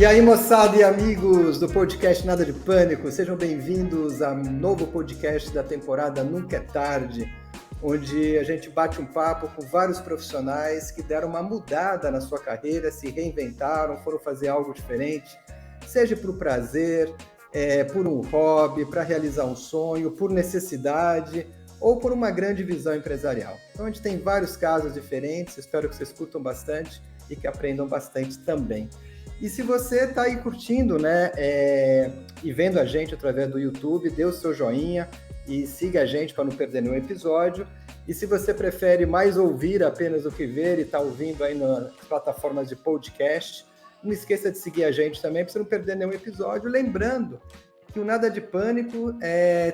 E aí, moçada e amigos do podcast Nada de Pânico, sejam bem-vindos a um novo podcast da temporada Nunca é Tarde, onde a gente bate um papo com vários profissionais que deram uma mudada na sua carreira, se reinventaram, foram fazer algo diferente, seja por prazer, por um hobby, para realizar um sonho, por necessidade ou por uma grande visão empresarial. Então, a gente tem vários casos diferentes, espero que vocês curtam bastante e que aprendam bastante também. E se você está aí curtindo, né, e vendo a gente através do YouTube, dê o seu joinha e siga a gente para não perder nenhum episódio. E se você prefere mais ouvir apenas do que ver e está ouvindo aí nas plataformas de podcast, não esqueça de seguir a gente também para você não perder nenhum episódio. Lembrando que o Nada de Pânico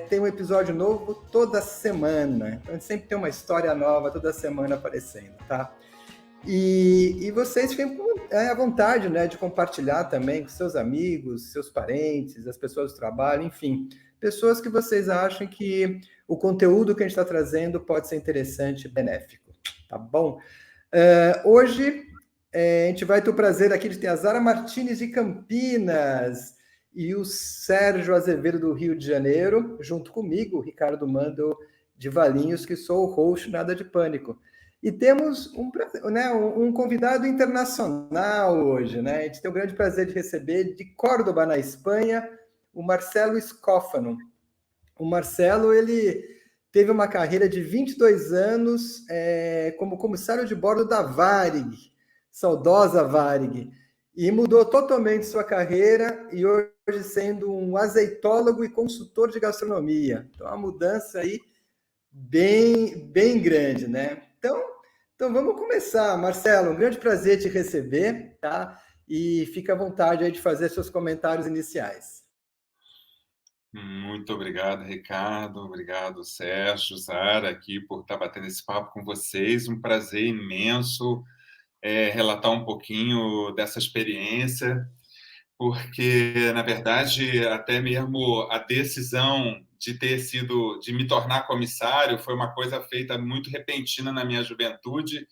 tem um episódio novo toda semana. Então, a gente sempre tem uma história nova toda semana aparecendo, tá? E vocês ficam à vontade, né, de compartilhar também com seus amigos, seus parentes, as pessoas do trabalho, enfim, pessoas que vocês acham que o conteúdo que a gente está trazendo pode ser interessante e benéfico, tá bom? Hoje a gente vai ter o prazer aqui de ter a Zara Martins de Campinas e o Sérgio Azevedo do Rio de Janeiro, junto comigo, o Ricardo Mandel de Valinhos, que sou o host Nada de Pânico. E temos um convidado internacional hoje, né? A gente tem o grande prazer de receber de Córdoba, na Espanha, o Marcelo Escófano. O Marcelo, ele teve uma carreira de 22 anos como comissário de bordo da Varig, saudosa Varig, e mudou totalmente sua carreira e hoje sendo um azeitólogo e consultor de gastronomia. Então, uma mudança aí bem grande, né? Então vamos começar, Marcelo. Um grande prazer te receber, tá? E fica à vontade aí de fazer seus comentários iniciais. Muito obrigado, Ricardo. Obrigado, Sérgio, Zara, aqui por estar batendo esse papo com vocês. Um prazer imenso relatar um pouquinho dessa experiência, porque, na verdade, até mesmo a decisão de me tornar comissário foi uma coisa feita muito repentina na minha juventude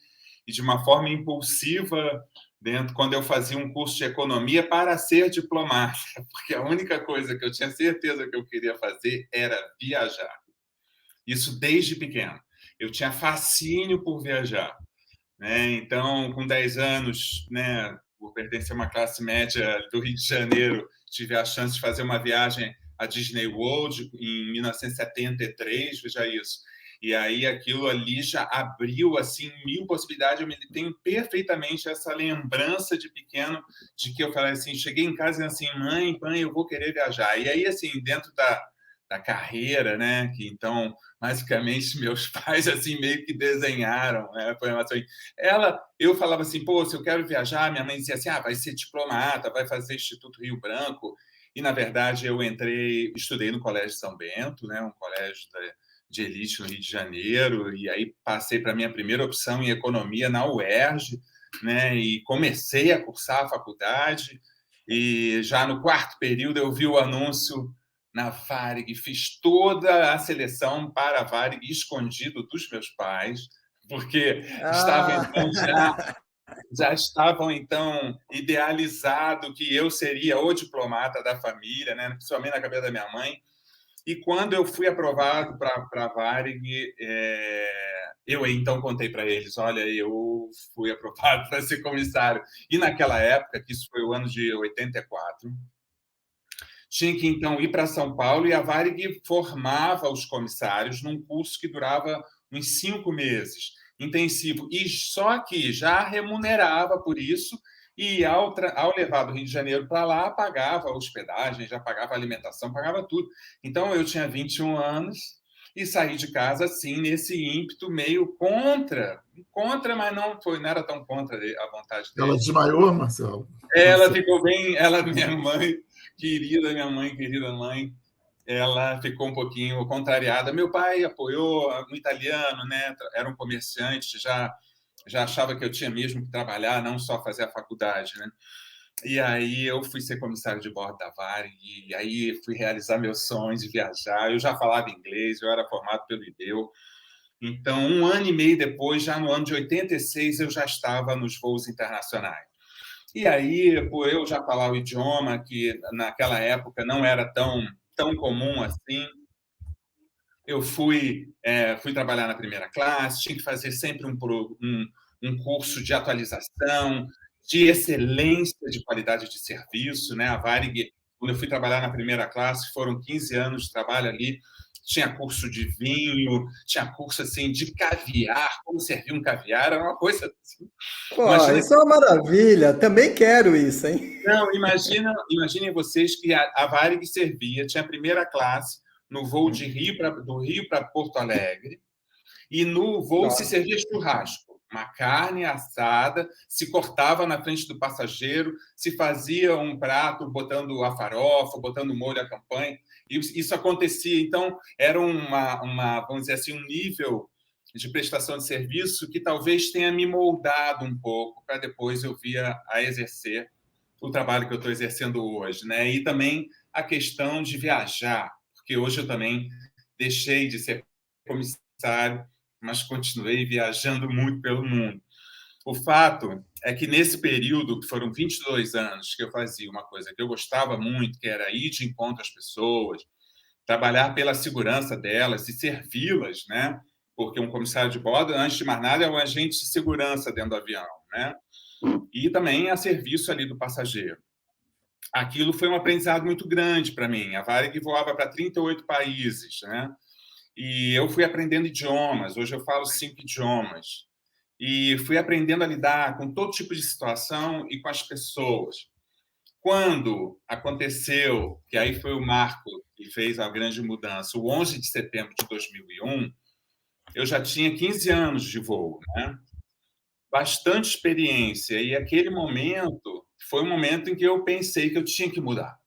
e de uma forma impulsiva quando eu fazia um curso de economia para ser diplomata, porque a única coisa que eu tinha certeza que eu queria fazer era viajar. Isso desde pequeno. Eu tinha fascínio por viajar, né? Então, com 10 anos, né, por pertencer a uma classe média do Rio de Janeiro, tive a chance de fazer uma viagem à Disney World em 1973, veja isso. E aí aquilo ali já abriu assim mil possibilidades. Eu tenho perfeitamente essa lembrança de pequeno de que eu falei assim, cheguei em casa e assim, mãe, eu vou querer viajar. E aí assim, dentro da carreira, né, que então basicamente meus pais assim meio que desenharam, né, eu falava assim, pô, se eu quero viajar, minha mãe dizia assim, vai ser diplomata, vai fazer Instituto Rio Branco. E, na verdade, eu estudei no Colégio São Bento, né, um colégio de elite no Rio de Janeiro, e aí passei para a minha primeira opção em economia na UERJ, né, e comecei a cursar a faculdade, e já no quarto período eu vi o anúncio na Varig, fiz toda a seleção para a Varig escondido dos meus pais, porque já estavam então idealizado que eu seria o diplomata da família, né? Principalmente na cabeça da minha mãe. E quando eu fui aprovado para a Varig, eu então contei para eles, olha, eu fui aprovado para ser comissário. E naquela época, que isso foi o ano de 84, tinha que então ir para São Paulo e a Varig formava os comissários num curso que durava uns 5 meses, intensivo, e só que já remunerava por isso, e ao levar do Rio de Janeiro para lá, pagava a hospedagem, já pagava a alimentação, pagava tudo. Então, eu tinha 21 anos e saí de casa, assim, nesse ímpeto meio contra, mas não era tão contra a vontade dele. Ela desmaiou, Marcelo? Ela ficou bem, minha mãe, querida mãe, ela ficou um pouquinho contrariada. Meu pai apoiou, um italiano, né? Era um comerciante, já achava que eu tinha mesmo que trabalhar, não só fazer a faculdade, né? E aí eu fui ser comissário de bordo da Varig, e aí fui realizar meus sonhos de viajar. Eu já falava inglês, eu era formado pelo IDEU. Então, 1 ano e meio depois, já no ano de 86, eu já estava nos voos internacionais. E aí, por eu já falar o idioma, que naquela época não era tão comum assim, eu fui trabalhar na primeira classe, tinha que fazer sempre um curso de atualização, de excelência de qualidade de serviço, né? A Varig, quando eu fui trabalhar na primeira classe, foram 15 anos de trabalho ali, tinha curso de vinho, tinha curso assim de caviar, como servir um caviar, era uma coisa assim. Pô, Imagina. isso é uma maravilha. Também quero isso, hein? Não, imaginem vocês que a Varig servia, tinha a primeira classe no voo do Rio para Porto Alegre, e no voo se Nossa. servia churrasco, uma carne assada, se cortava na frente do passageiro, se fazia um prato botando a farofa, botando molho à campanha, e isso acontecia. Então, era vamos dizer assim, um nível de prestação de serviço que talvez tenha me moldado um pouco para depois eu vir a exercer o trabalho que eu estou exercendo hoje, né? E também a questão de viajar, porque hoje eu também deixei de ser comissário, mas continuei viajando muito pelo mundo. O fato é que nesse período, que foram 22 anos, que eu fazia uma coisa que eu gostava muito, que era ir de encontro às pessoas, trabalhar pela segurança delas e servi-las, né? Porque um comissário de bordo, antes de mais nada, é um agente de segurança dentro do avião, né? E também a serviço ali do passageiro. Aquilo foi um aprendizado muito grande para mim. A Varig voava para 38 países, né? E eu fui aprendendo idiomas. Hoje eu falo 5 idiomas. E fui aprendendo a lidar com todo tipo de situação e com as pessoas. Quando aconteceu, que aí foi o marco que fez a grande mudança, o 11 de setembro de 2001, eu já tinha 15 anos de voo, né? Bastante experiência. E aquele momento foi um momento em que eu pensei que eu tinha que mudar.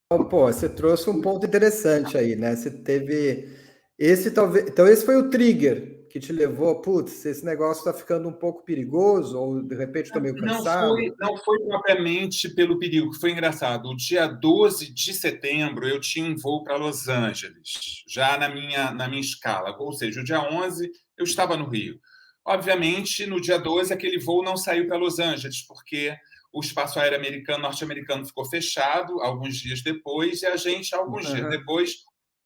Então, pô, você trouxe um ponto interessante aí, né? Você teve esse talvez, então esse foi o trigger que te levou, putz, esse negócio está ficando um pouco perigoso, ou de repente estou meio cansado. Não foi propriamente pelo perigo, foi engraçado. O dia 12 de setembro eu tinha um voo para Los Angeles, já na minha escala, ou seja, o dia 11 eu estava no Rio. Obviamente, no dia 12 aquele voo não saiu para Los Angeles, porque o espaço aéreo norte-americano ficou fechado alguns dias depois, e a gente, alguns dias Uhum. depois,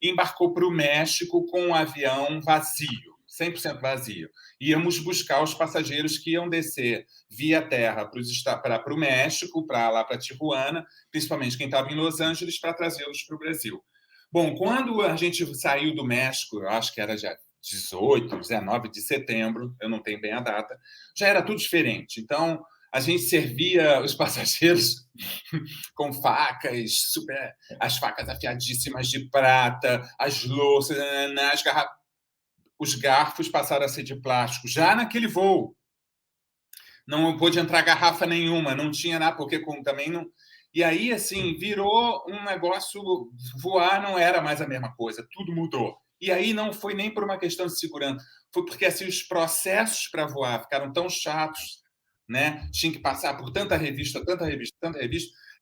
embarcou para o México com um avião vazio, 100% vazio. Íamos buscar os passageiros que iam descer via terra para o México, para lá para Tijuana, principalmente quem estava em Los Angeles, para trazê-los para o Brasil. Bom, quando a gente saiu do México, eu acho que era já 18, 19 de setembro, eu não tenho bem a data, já era tudo diferente. Então, a gente servia os passageiros com facas, as facas afiadíssimas de prata, as louças, as garrafas. Os garfos passaram a ser de plástico já naquele voo. Não pôde entrar garrafa nenhuma, não tinha nada, porque também não. E aí, assim, virou um negócio. Voar não era mais a mesma coisa, tudo mudou. E aí não foi nem por uma questão de segurança, foi porque assim, os processos para voar ficaram tão chatos, né? Tinha que passar por tanta revista,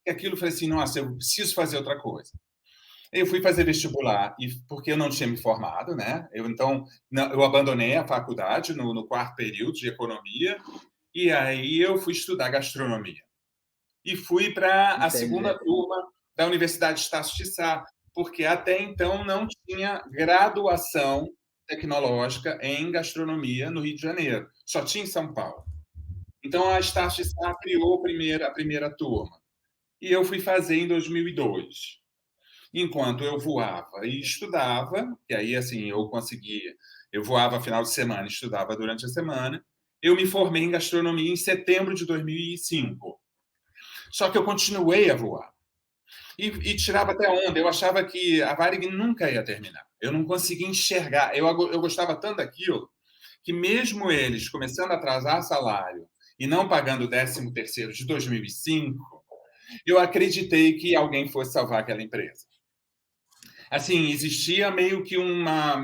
que aquilo foi assim: nossa, eu preciso fazer outra coisa. Eu fui fazer vestibular e porque eu não tinha me formado, né? Eu abandonei a faculdade no quarto período de economia e aí eu fui estudar gastronomia. E fui para a segunda Entendi. turma da Universidade de Estácio de Sá, porque até então não tinha graduação tecnológica em gastronomia no Rio de Janeiro, só tinha em São Paulo. Então a Estácio de Sá criou a primeira turma. E eu fui fazer em 2002. Enquanto eu voava e estudava, e aí assim eu conseguia, eu voava final de semana, estudava durante a semana, eu me formei em gastronomia em setembro de 2005. Só que eu continuei a voar. E tirava até onda. Eu achava que a Varig nunca ia terminar. Eu não conseguia enxergar. Eu gostava tanto daquilo que mesmo eles começando a atrasar salário e não pagando o 13º de 2005, eu acreditei que alguém fosse salvar aquela empresa. Assim, existia meio que uma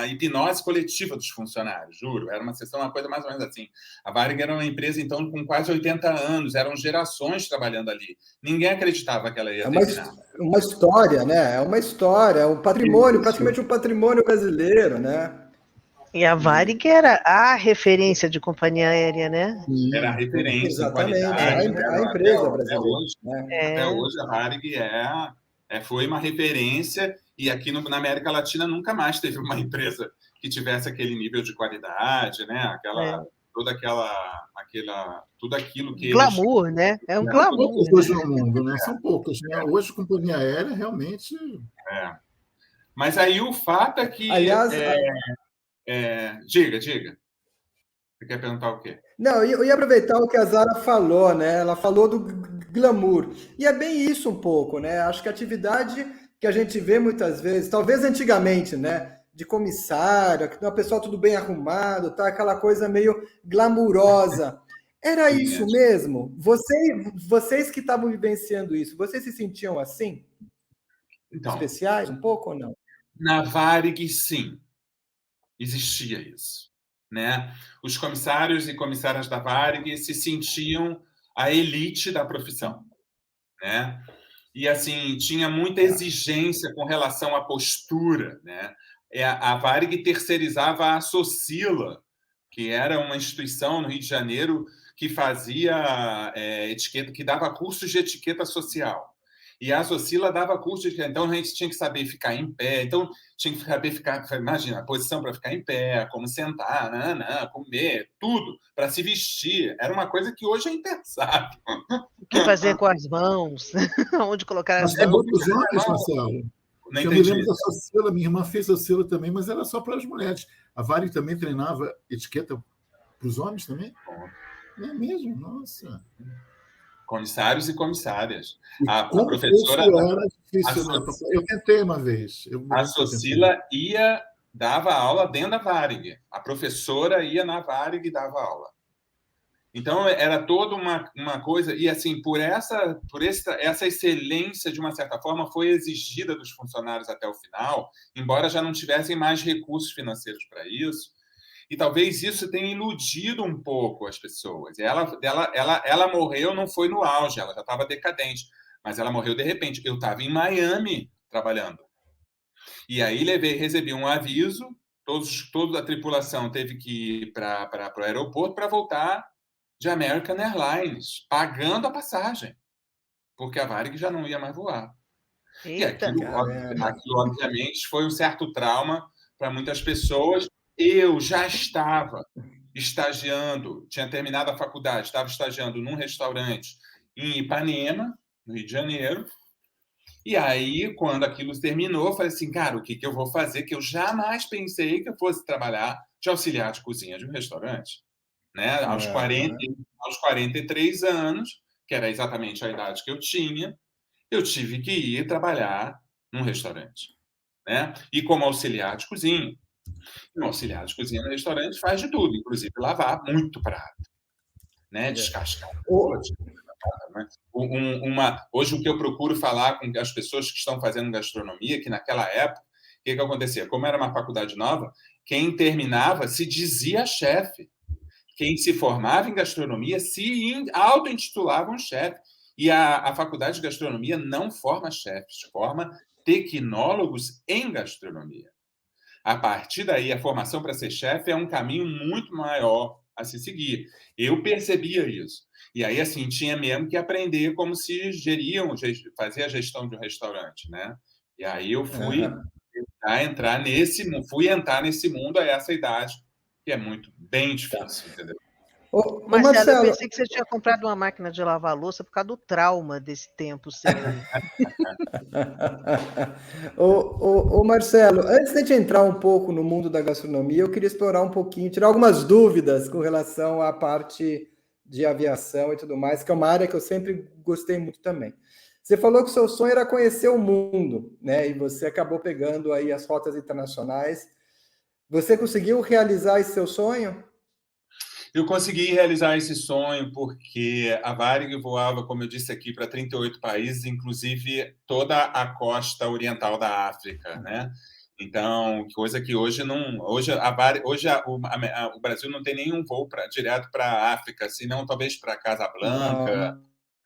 hipnose coletiva dos funcionários, juro. Era uma coisa mais ou menos assim. A Varig era uma empresa, então, com quase 80 anos, eram gerações trabalhando ali. Ninguém acreditava que ela ia É terminar. uma história, né? É uma história, é um patrimônio, Isso. praticamente um patrimônio brasileiro, né? E a Varig era a referência de companhia aérea, né? Era a referência em Exatamente, qualidade. a empresa Até brasileira. hoje, Né? até hoje a Varig foi uma referência, e aqui na América Latina nunca mais teve uma empresa que tivesse aquele nível de qualidade, né? Tudo aquilo que glamour, né? É um São glamour. Poucas hoje no mundo, né? São poucas, né? Hoje, companhia aérea, realmente... Mas aí o fato é que... Aliás... Diga. Você quer perguntar o quê? Não, eu ia aproveitar o que a Zara falou, né? Ela falou do glamour. E é bem isso um pouco, né? Acho que a atividade que a gente vê muitas vezes, talvez antigamente, né? De comissário, que o pessoal tudo bem arrumado, tá? Aquela coisa meio glamurosa. Era isso mesmo? Vocês que estavam vivenciando isso, vocês se sentiam assim? Então, especiais um pouco ou não? Na Varig, sim. Existia isso. Né? Os comissários e comissárias da Varig se sentiam a elite da profissão. Né? E, assim, tinha muita exigência com relação à postura. Né? A Varig terceirizava a Socila, que era uma instituição no Rio de Janeiro que fazia etiqueta, que dava cursos de etiqueta social. E a Socila dava curso de etiqueta. Então, a gente tinha que saber ficar em pé. Então, tinha que saber imagina, a posição para ficar em pé, como sentar, comer, tudo, para se vestir. Era uma coisa que hoje é impensável. O que fazer com as mãos? Onde colocar as mãos? mãos? Os homens, Marcelo. Eu me lembro da Socila, minha irmã fez Socila também, mas era só para as mulheres. A Varig também treinava etiqueta para os homens também? Não é mesmo? Nossa. Comissários e comissárias. A professora era difícil. Eu tentei uma vez. A Socila dava aula dentro da Varig. A professora ia na Varig e dava aula. Então, era toda uma coisa... E, assim, por essa excelência, de uma certa forma, foi exigida dos funcionários até o final, embora já não tivessem mais recursos financeiros para isso. E talvez isso tenha iludido um pouco as pessoas. Ela morreu, não foi no auge, ela já estava decadente, mas ela morreu de repente. Eu estava em Miami trabalhando. E aí recebi um aviso, toda a tripulação teve que ir para o aeroporto para voltar de American Airlines, pagando a passagem, porque a Varig já não ia mais voar. Eita, e aquilo, obviamente, foi um certo trauma para muitas pessoas. Eu já estava estagiando, tinha terminado a faculdade, estava estagiando num restaurante em Ipanema, no Rio de Janeiro. E aí, quando aquilo terminou, eu falei assim, cara, o que eu vou fazer? Que eu jamais pensei que eu fosse trabalhar de auxiliar de cozinha de um restaurante. Né? Aos 43 anos, que era exatamente a idade que eu tinha, eu tive que ir trabalhar num restaurante. Né? E como auxiliar de cozinha. Um auxiliar de cozinha no restaurante faz de tudo, inclusive lavar muito prato, né? Descascar. Hoje, o que eu procuro falar com as pessoas que estão fazendo gastronomia, que naquela época, o que acontecia? Como era uma faculdade nova, quem terminava se dizia chefe. Quem se formava em gastronomia se auto-intitulava um chefe. E a faculdade de gastronomia não forma chefes, forma tecnólogos em gastronomia. A partir daí, a formação para ser chefe é um caminho muito maior a se seguir. Eu percebia isso. E aí, assim, tinha mesmo que aprender como se fazer a gestão de um restaurante, né? E aí eu fui entrar nesse mundo a essa idade, que é bem difícil, entendeu? Marcelo, eu pensei que você tinha comprado uma máquina de lavar louça por causa do trauma desse tempo seu aí. Marcelo, antes de a gente entrar um pouco no mundo da gastronomia, eu queria explorar um pouquinho, tirar algumas dúvidas com relação à parte de aviação e tudo mais, que é uma área que eu sempre gostei muito também. Você falou que o seu sonho era conhecer o mundo, né? E você acabou pegando aí as rotas internacionais. Você conseguiu realizar esse seu sonho? Eu consegui realizar esse sonho porque a Varig voava, como eu disse aqui, para 38 países, inclusive toda a costa oriental da África, né? Então, coisa que hoje não... Hoje o Brasil não tem nenhum voo direto para a África, senão talvez para Casablanca.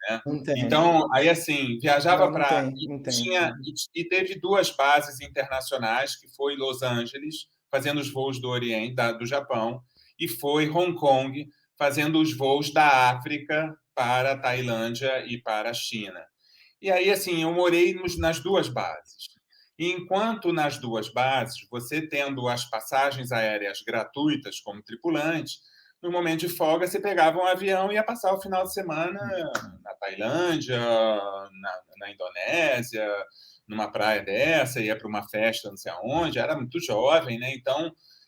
Né? Então, aí assim, viajava para... E teve 2 bases internacionais, que foi Los Angeles, fazendo os voos do Oriente, do Japão, e foi Hong Kong fazendo os voos da África para a Tailândia e para a China. E aí, assim, eu morei nas duas bases. E enquanto nas duas bases, você tendo as passagens aéreas gratuitas como tripulante, no momento de folga, você pegava um avião e ia passar o final de semana na Tailândia, na Indonésia, numa praia dessa, ia para uma festa não sei aonde, era muito jovem, né?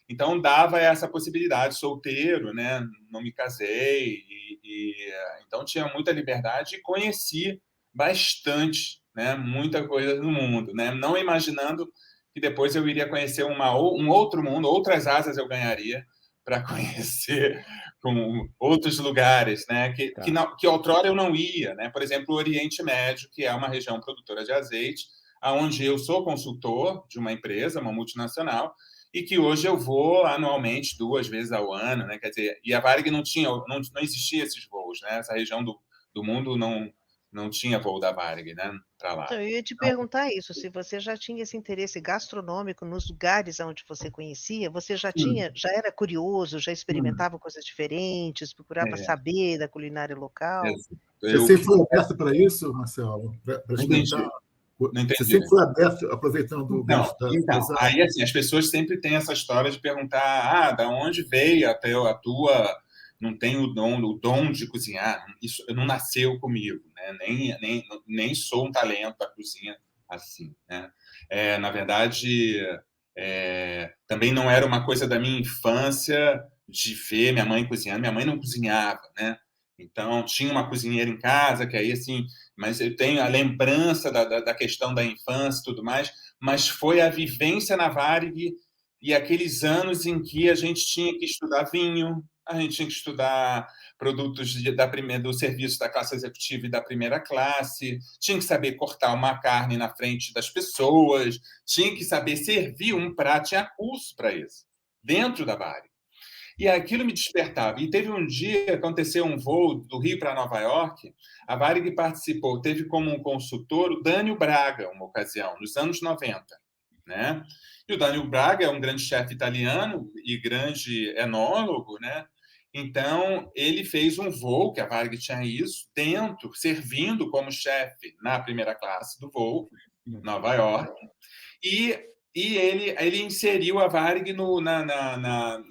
Então dava essa possibilidade, solteiro, né? Não me casei, então tinha muita liberdade e conheci bastante, né? Muita coisa no mundo, né? Não imaginando que depois eu iria conhecer um outro mundo, outras asas eu ganharia para conhecer com outros lugares, né? Que outrora eu não ia, né? Por exemplo, o Oriente Médio, que é uma região produtora de azeite, onde eu sou consultor de uma empresa, uma multinacional, e que hoje eu vou anualmente 2 vezes ao ano, né? Quer dizer, e a Varig não existia esses voos, né? Essa região do mundo não tinha voo da Varig, né? Para lá. Então, eu ia te perguntar isso, se você já tinha esse interesse gastronômico nos lugares onde você conhecia, você já era curioso, já experimentava coisas diferentes, procurava saber da culinária local? Você sempre foi aberto para isso, Marcelo? Para experimentar? Não entendi. Você sempre foi aberto, aproveitando o gancho da aí, assim, as pessoas sempre têm essa história de perguntar, da onde veio até a tua... Não tem o dom de cozinhar, isso não nasceu comigo, né? Nem sou um talento da cozinha assim, né? Na verdade, também não era uma coisa da minha infância de ver minha mãe cozinhando. Minha mãe não cozinhava, né? Então, tinha uma cozinheira em casa, que aí, assim... Mas eu tenho a lembrança da questão da infância e tudo mais, mas foi a vivência na Varig e aqueles anos em que a gente tinha que estudar vinho, a gente tinha que estudar produtos do serviço da classe executiva e da primeira classe, tinha que saber cortar uma carne na frente das pessoas, tinha que saber servir um prato, tinha curso para isso, dentro da Varig. E aquilo me despertava. E teve um dia que aconteceu um voo do Rio para Nova York, a Varig participou, teve como um consultor o Dânio Braga, uma ocasião, nos anos 90. Né? E o Dânio Braga é um grande chefe italiano e grande enólogo, né? Então, ele fez um voo, que a Varig tinha isso, servindo como chefe na primeira classe do voo, Nova York, e ele inseriu a Varig na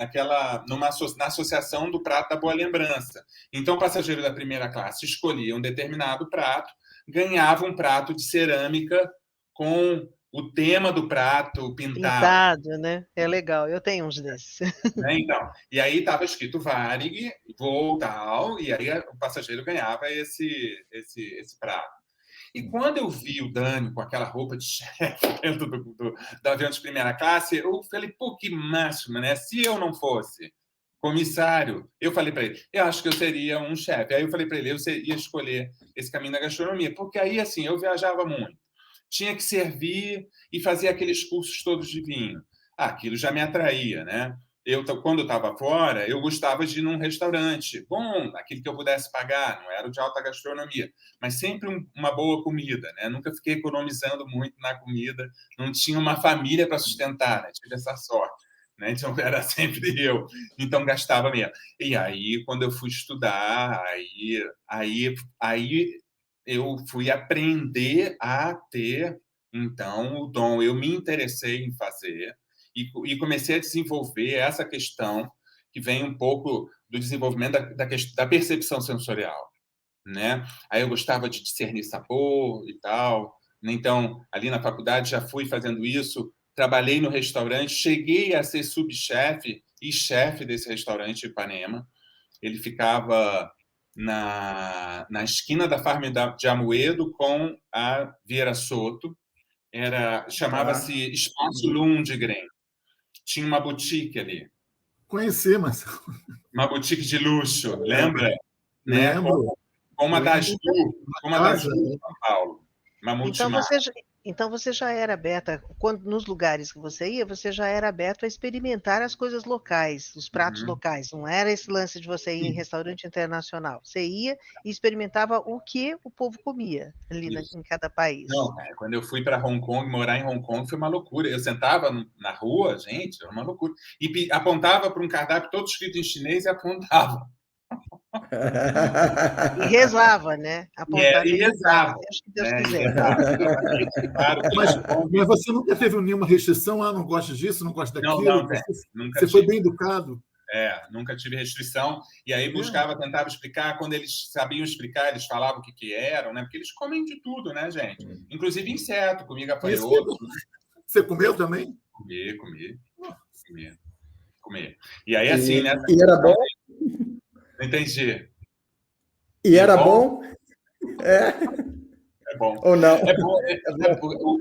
associação do prato da boa lembrança. Então, o passageiro da primeira classe escolhia um determinado prato, ganhava um prato de cerâmica com o tema do prato pintado. Pintado, né? É legal, eu tenho uns desses. Então, e aí estava escrito Varig, voo tal, e aí o passageiro ganhava esse prato. E quando eu vi o Dânio com aquela roupa de chefe dentro do avião de primeira classe, eu falei, pô, que máximo, né? Se eu não fosse comissário, eu falei para ele, eu acho que eu seria um chefe. Aí eu falei para ele, eu ia escolher esse caminho da gastronomia, porque aí, assim, eu viajava muito. Tinha que servir e fazer aqueles cursos todos de vinho. Aquilo já me atraía, né? Quando eu estava fora, eu gostava de ir num restaurante bom, aquele que eu pudesse pagar, não era o de alta gastronomia, mas sempre uma boa comida, né? Nunca fiquei economizando muito na comida, não tinha uma família para sustentar, né? Tive essa sorte, né? Então era sempre eu, então gastava mesmo. E aí, quando eu fui estudar, aí eu fui aprender a ter, então, o dom. Eu me interessei em fazer e comecei a desenvolver essa questão que vem um pouco do desenvolvimento da percepção sensorial, né? Aí eu gostava de discernir sabor e tal. Então, ali na faculdade já fui fazendo isso, trabalhei no restaurante, cheguei a ser subchefe e chefe desse restaurante Ipanema. Ele ficava na esquina da Farm de Amoedo com a Vieira Soto. Chamava-se Espaço Lundgren. Tinha uma boutique ali. Conheci, mas... Uma boutique de luxo, lembra? Lembro. Como a da Ju, em São Paulo. Uma multimarca. Então você já era aberta, quando nos lugares que você ia, você já era aberto a experimentar as coisas locais, os pratos locais. Não era esse lance de você ir em restaurante internacional. Você ia e experimentava o que o povo comia ali em cada país. Não, quando eu fui para Hong Kong, morar em Hong Kong foi uma loucura. Eu sentava na rua, gente, era uma loucura. E apontava para um cardápio todo escrito em chinês e apontava. E rezava, né? Apontava e rezava. Acho que Deus quiser. Mas você nunca teve nenhuma restrição? Não gosto disso, não gosto daquilo? Não, você foi bem educado? Nunca tive restrição. E aí tentava explicar. Quando eles sabiam explicar, eles falavam o que eram, né? Porque eles comem de tudo, né, gente? Inclusive inseto, comi gafanhoto. Você comeu também? Comi. E aí, assim, né? E era bom? Não entendi. E era bom? É bom. Ou não? É bom.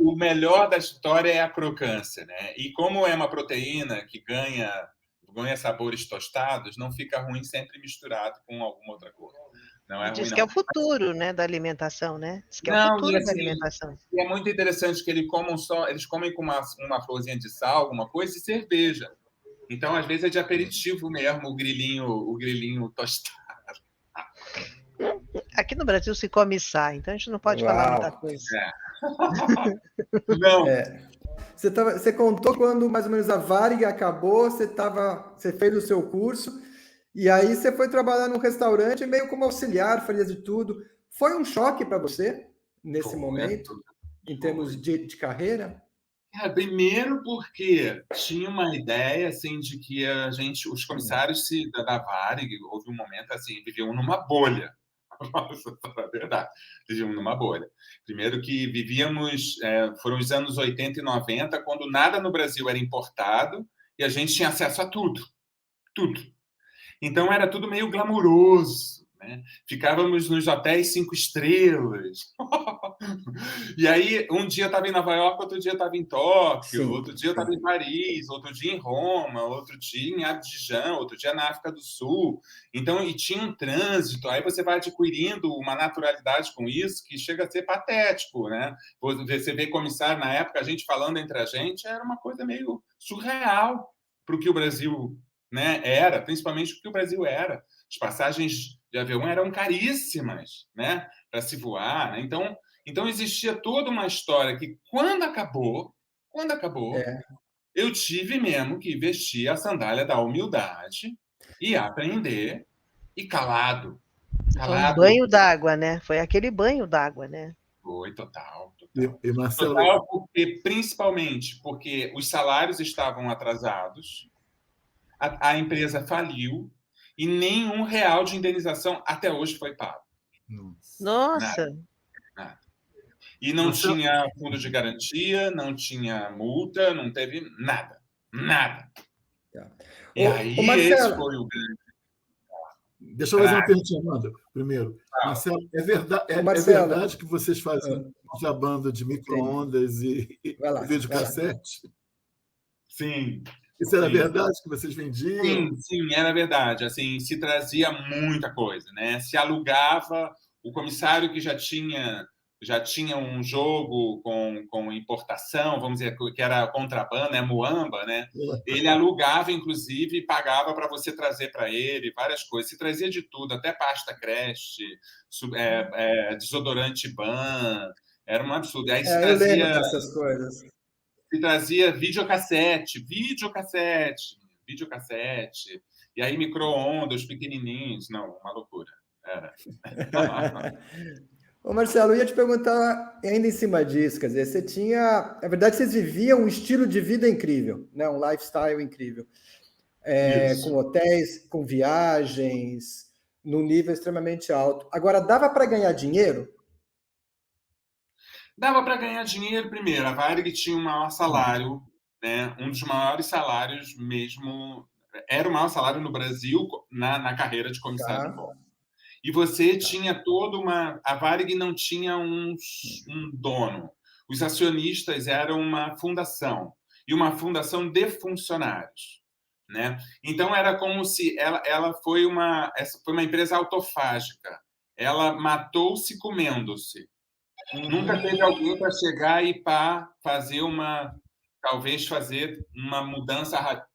O melhor da história é a crocância, né? E como é uma proteína que ganha sabores tostados, não fica ruim sempre misturado com alguma outra coisa. Não é ruim, Diz que é o futuro, né, da alimentação, né? Diz que é o futuro da alimentação. E é muito interessante que eles comem com uma florzinha de sal, alguma coisa, e cerveja. Então, às vezes, é de aperitivo mesmo, o grilinho tostado. Aqui no Brasil se come sá, então a gente não pode falar muita coisa. Não. Você contou quando mais ou menos a Varig acabou, você fez o seu curso, e aí você foi trabalhar num restaurante meio como auxiliar, fazia de tudo. Foi um choque para você nesse momento, em termos de carreira? Primeiro porque tinha uma ideia assim, de que os comissários da Varig, houve um momento assim, viviam numa bolha. Nossa, é verdade. Vivíamos numa bolha. Primeiro que foram os anos 80 e 90, quando nada no Brasil era importado e a gente tinha acesso a tudo. Tudo. Então, era tudo meio glamuroso, né? Ficávamos nos hotéis 5 estrelas. E aí, um dia estava em Nova York, outro dia estava em Tóquio, outro dia estava em Paris, outro dia em Roma, outro dia em Abidjan, outro dia na África do Sul. Então, e tinha um trânsito. Aí você vai adquirindo uma naturalidade com isso que chega a ser patético, né? Você vê comissário, na época, a gente falando entre a gente, era uma coisa meio surreal para o que o Brasil, né, era, principalmente o que o Brasil era. As passagens de avião eram caríssimas, né, para se voar, né? Então existia toda uma história que quando acabou, eu tive mesmo que vestir a sandália da humildade e aprender e calado. Foi um banho d'água, né? Foi aquele banho d'água, né? Foi total. E Marcelo... Total, principalmente porque os salários estavam atrasados. A empresa faliu e nenhum real de indenização até hoje foi pago. Nossa! Nada. E não tinha fundo de garantia, não tinha multa, não teve nada. Nada. E aí, esse foi o grande... Deixa eu fazer uma perguntinha, Amanda, primeiro. Marcelo, é verdade que vocês fazem contrabando de micro-ondas e videocassete? Sim. Isso era verdade que vocês vendiam? Sim, era verdade. Assim, se trazia muita coisa, né? Se alugava, o comissário que já tinha um jogo com importação, vamos dizer, que era contrabando, né? Muamba, né? Ele alugava, inclusive, e pagava para você trazer para ele várias coisas. Se trazia de tudo, até pasta Crest, desodorante Ban, era um absurdo. Aí se trazia... Eu lembro dessas coisas. Se trazia videocassete. E aí micro-ondas pequenininhos. Não, uma loucura. Era. Ô Marcelo, eu ia te perguntar ainda em cima disso, quer dizer, você tinha... Na verdade, vocês viviam um estilo de vida incrível, né? Um lifestyle incrível. Com hotéis, com viagens, num nível extremamente alto. Agora, dava para ganhar dinheiro? Dava para ganhar dinheiro primeiro. A Varig tinha um maior salário, né? Um dos maiores salários mesmo. Era o maior salário no Brasil na carreira de comissário de bordo. E você tinha toda uma... A Varig não tinha um dono. Os acionistas eram uma fundação. E uma fundação de funcionários, né? Então, era como se ela foi uma empresa autofágica. Ela matou-se comendo-se. Nunca teve alguém para chegar e fazer talvez fazer uma mudança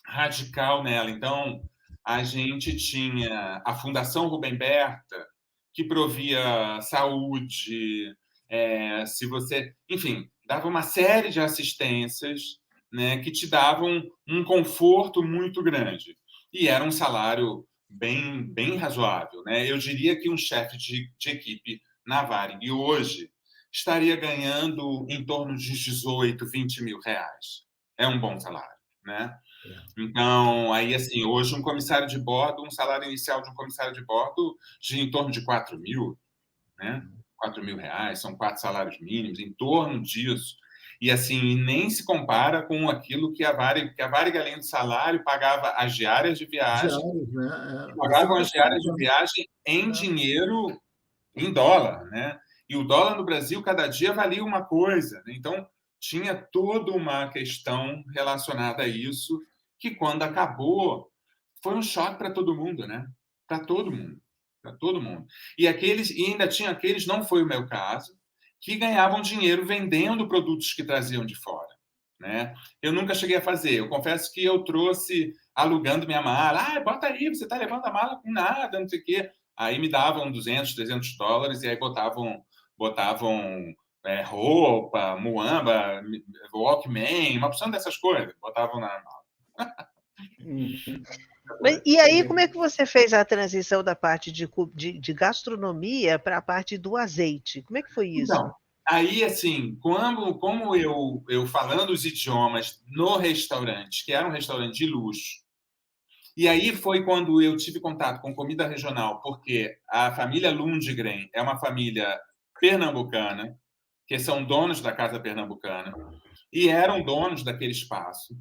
radical nela. Então, a gente tinha a Fundação Rubem Berta, que provia saúde, enfim, dava uma série de assistências, né, que te davam um conforto muito grande. E era um salário bem razoável, né? Eu diria que um chefe de equipe na Varig hoje estaria ganhando em torno de 18, 20 mil reais. É um bom salário, né? Então, aí, assim, hoje um comissário de bordo, um salário inicial de um comissário de bordo de em torno de 4 mil, né? 4 mil reais, são 4 salários mínimos, em torno disso. E, assim, nem se compara com aquilo que a Varig, além do salário, pagava as diárias de viagem, pagavam as diárias de viagem em dinheiro, em dólar, né? E o dólar no Brasil, cada dia valia uma coisa, né? Então, tinha toda uma questão relacionada a isso, que quando acabou, foi um choque para todo mundo, né? Para todo mundo. Para todo mundo. E ainda tinha aqueles, não foi o meu caso, que ganhavam dinheiro vendendo produtos que traziam de fora, né? Eu nunca cheguei a fazer. Eu confesso que eu trouxe alugando minha mala. Bota aí, você está levando a mala com nada, não sei o quê. Aí me davam 200, 300 dólares e aí botavam roupa, muamba, Walkman, uma opção dessas coisas. Botavam na mala. E aí, como é que você fez a transição da parte de gastronomia para a parte do azeite? Como é que foi isso? Então, aí, assim, como eu falando os idiomas no restaurante, que era um restaurante de luxo, e aí foi quando eu tive contato com comida regional, porque a família Lundgren é uma família pernambucana, que são donos da Casa Pernambucana, e eram donos daquele espaço.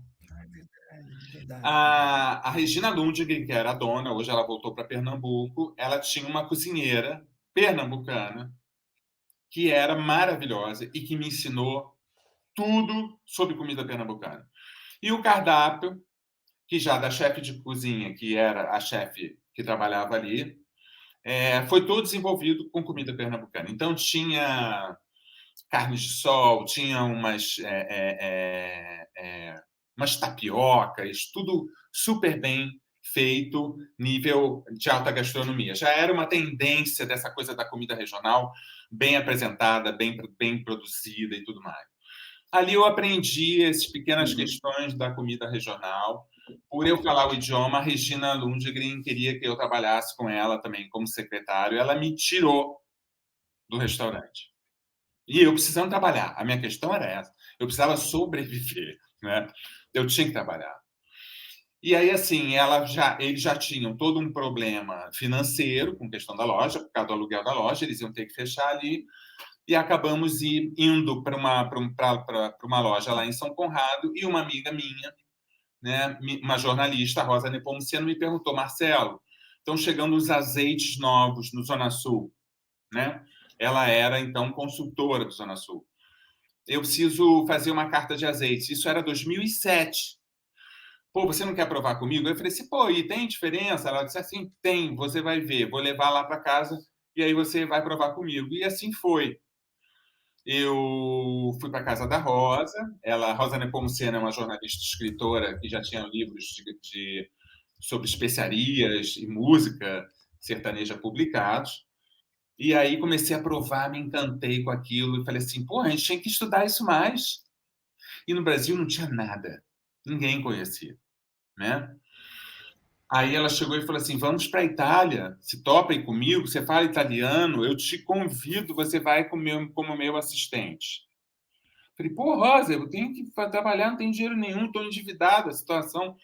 A Regina Lundgren, que era a dona, hoje ela voltou para Pernambuco, ela tinha uma cozinheira pernambucana que era maravilhosa e que me ensinou tudo sobre comida pernambucana. E o cardápio, que já da chefe de cozinha, que era a chefe que trabalhava ali, foi todo desenvolvido com comida pernambucana. Então, tinha carnes de sol, tinha umas tapiocas, tudo super bem feito, nível de alta gastronomia. Já era uma tendência dessa coisa da comida regional, bem apresentada, bem produzida e tudo mais. Ali eu aprendi essas pequenas questões da comida regional. Por eu falar o idioma, a Regina Lundgren queria que eu trabalhasse com ela também como secretário. Ela me tirou do restaurante. E eu precisando trabalhar. A minha questão era essa. Eu precisava sobreviver, né? Eu tinha que trabalhar. E aí, assim, eles já tinham todo um problema financeiro com questão da loja, por causa do aluguel da loja, eles iam ter que fechar ali. E acabamos indo para uma loja lá em São Conrado, e uma amiga minha, né, uma jornalista, a Rosa Nepomuceno, me perguntou: Marcelo, estão chegando os azeites novos no Zona Sul, né? Ela era, então, consultora do Zona Sul. Eu preciso fazer uma carta de azeites. Isso era 2007. Pô, você não quer provar comigo? Eu falei assim, pô, e tem diferença? Ela disse assim, tem, você vai ver. Vou levar lá para casa e aí você vai provar comigo. E assim foi. Eu fui para a casa da Rosa. Rosa Nepomuceno é uma jornalista escritora que já tinha livros sobre especiarias e música sertaneja publicados. E aí comecei a provar, me encantei com aquilo e falei assim, pô, a gente tinha que estudar isso mais. E no Brasil não tinha nada. Ninguém conhecia, né? Aí ela chegou e falou assim, vamos para a Itália, se topa aí comigo, você fala italiano, eu te convido, você vai como meu assistente. Falei, pô, Rosa, eu tenho que trabalhar, não tenho dinheiro nenhum, estou endividado, a situação.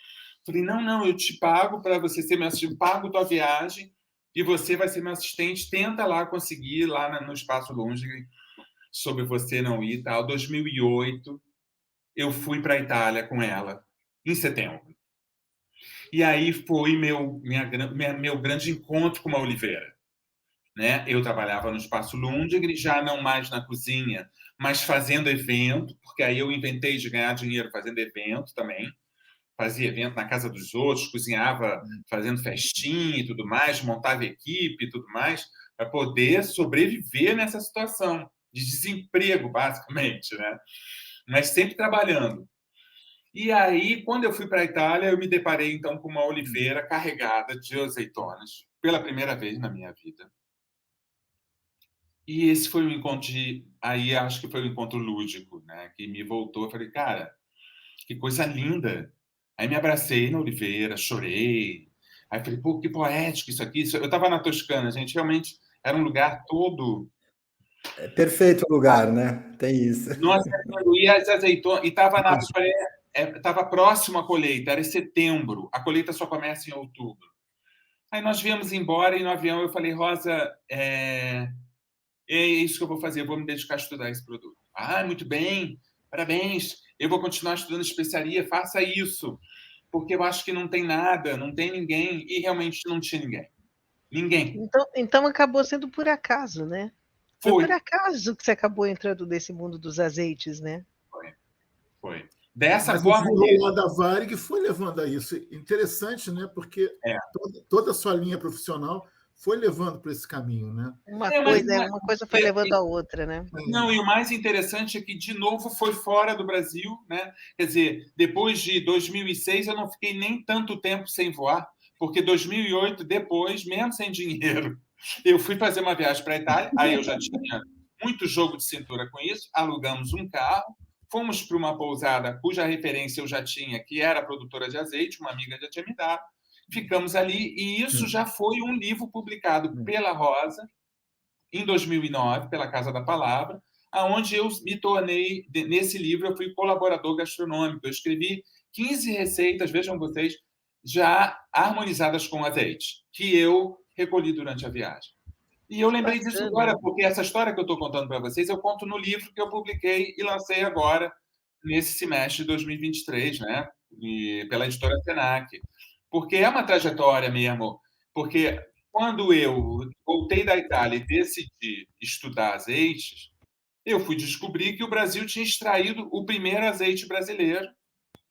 Falei, não, eu te pago para você ser meu assistente, pago tua viagem e você vai ser meu assistente, tenta lá conseguir, lá no Espaço Lundgren, sobre você não ir e tal. 2008, eu fui para a Itália com ela, em setembro. E aí foi meu grande encontro com a Oliveira. Né? Eu trabalhava no Espaço Lundgren, já não mais na cozinha, mas fazendo evento, porque aí eu inventei de ganhar dinheiro fazendo evento também. Fazia evento na casa dos outros, cozinhava fazendo festinha e tudo mais, montava equipe e tudo mais, para poder sobreviver nessa situação. de desemprego, basicamente, né? Mas sempre trabalhando. E aí, quando eu fui para a Itália, eu me deparei, então, com uma oliveira carregada de azeitonas, pela primeira vez na minha vida. E esse foi um encontro aí acho que foi um encontro lúdico, né? Que me voltou. Eu falei, cara, que coisa linda. Aí me abracei na oliveira, chorei. Aí falei, pô, que poético isso aqui. Eu estava na Toscana, gente, realmente era um lugar todo... É perfeito o lugar, né? Tem isso. Nossa, e as azeitonas... E estava estava próximo à colheita, era em setembro. A colheita só começa em outubro. Aí nós viemos embora e no avião eu falei, Rosa, é isso que eu vou fazer, eu vou me dedicar a estudar esse produto. Ah, muito bem, parabéns, eu vou continuar estudando especiaria, faça isso, porque eu acho que não tem nada, não tem ninguém, e realmente não tinha ninguém. Ninguém. Então acabou sendo por acaso, né? Foi por acaso que você acabou entrando nesse mundo dos azeites, né? Foi. Dessa Mas forma... o desenrolar da Varig foi levando a isso. Interessante, né? Porque toda a sua linha profissional foi levando para esse caminho, né? Uma coisa foi levando a outra, né? Não, e o mais interessante é que, de novo, foi fora do Brasil, né? Quer dizer, depois de 2006, eu não fiquei nem tanto tempo sem voar, porque 2008, depois, mesmo sem dinheiro, eu fui fazer uma viagem para a Itália, aí eu já tinha muito jogo de cintura com isso, alugamos um carro, fomos para uma pousada cuja referência eu já tinha, que era a produtora de azeite, uma amiga já tinha me dado, ficamos ali, e isso já foi um livro publicado pela Rosa, em 2009, pela Casa da Palavra, aonde eu me tornei, nesse livro, eu fui colaborador gastronômico. Eu escrevi 15 receitas, vejam vocês, já harmonizadas com azeite, que eu recolhi durante a viagem. E eu lembrei disso agora, porque essa história que eu estou contando para vocês, eu conto no livro que eu publiquei e lancei agora, nesse semestre de 2023, né? E pela editora Senac. Porque é uma trajetória mesmo, porque quando eu voltei da Itália e decidi estudar azeites, eu fui descobrir que o Brasil tinha extraído o primeiro azeite brasileiro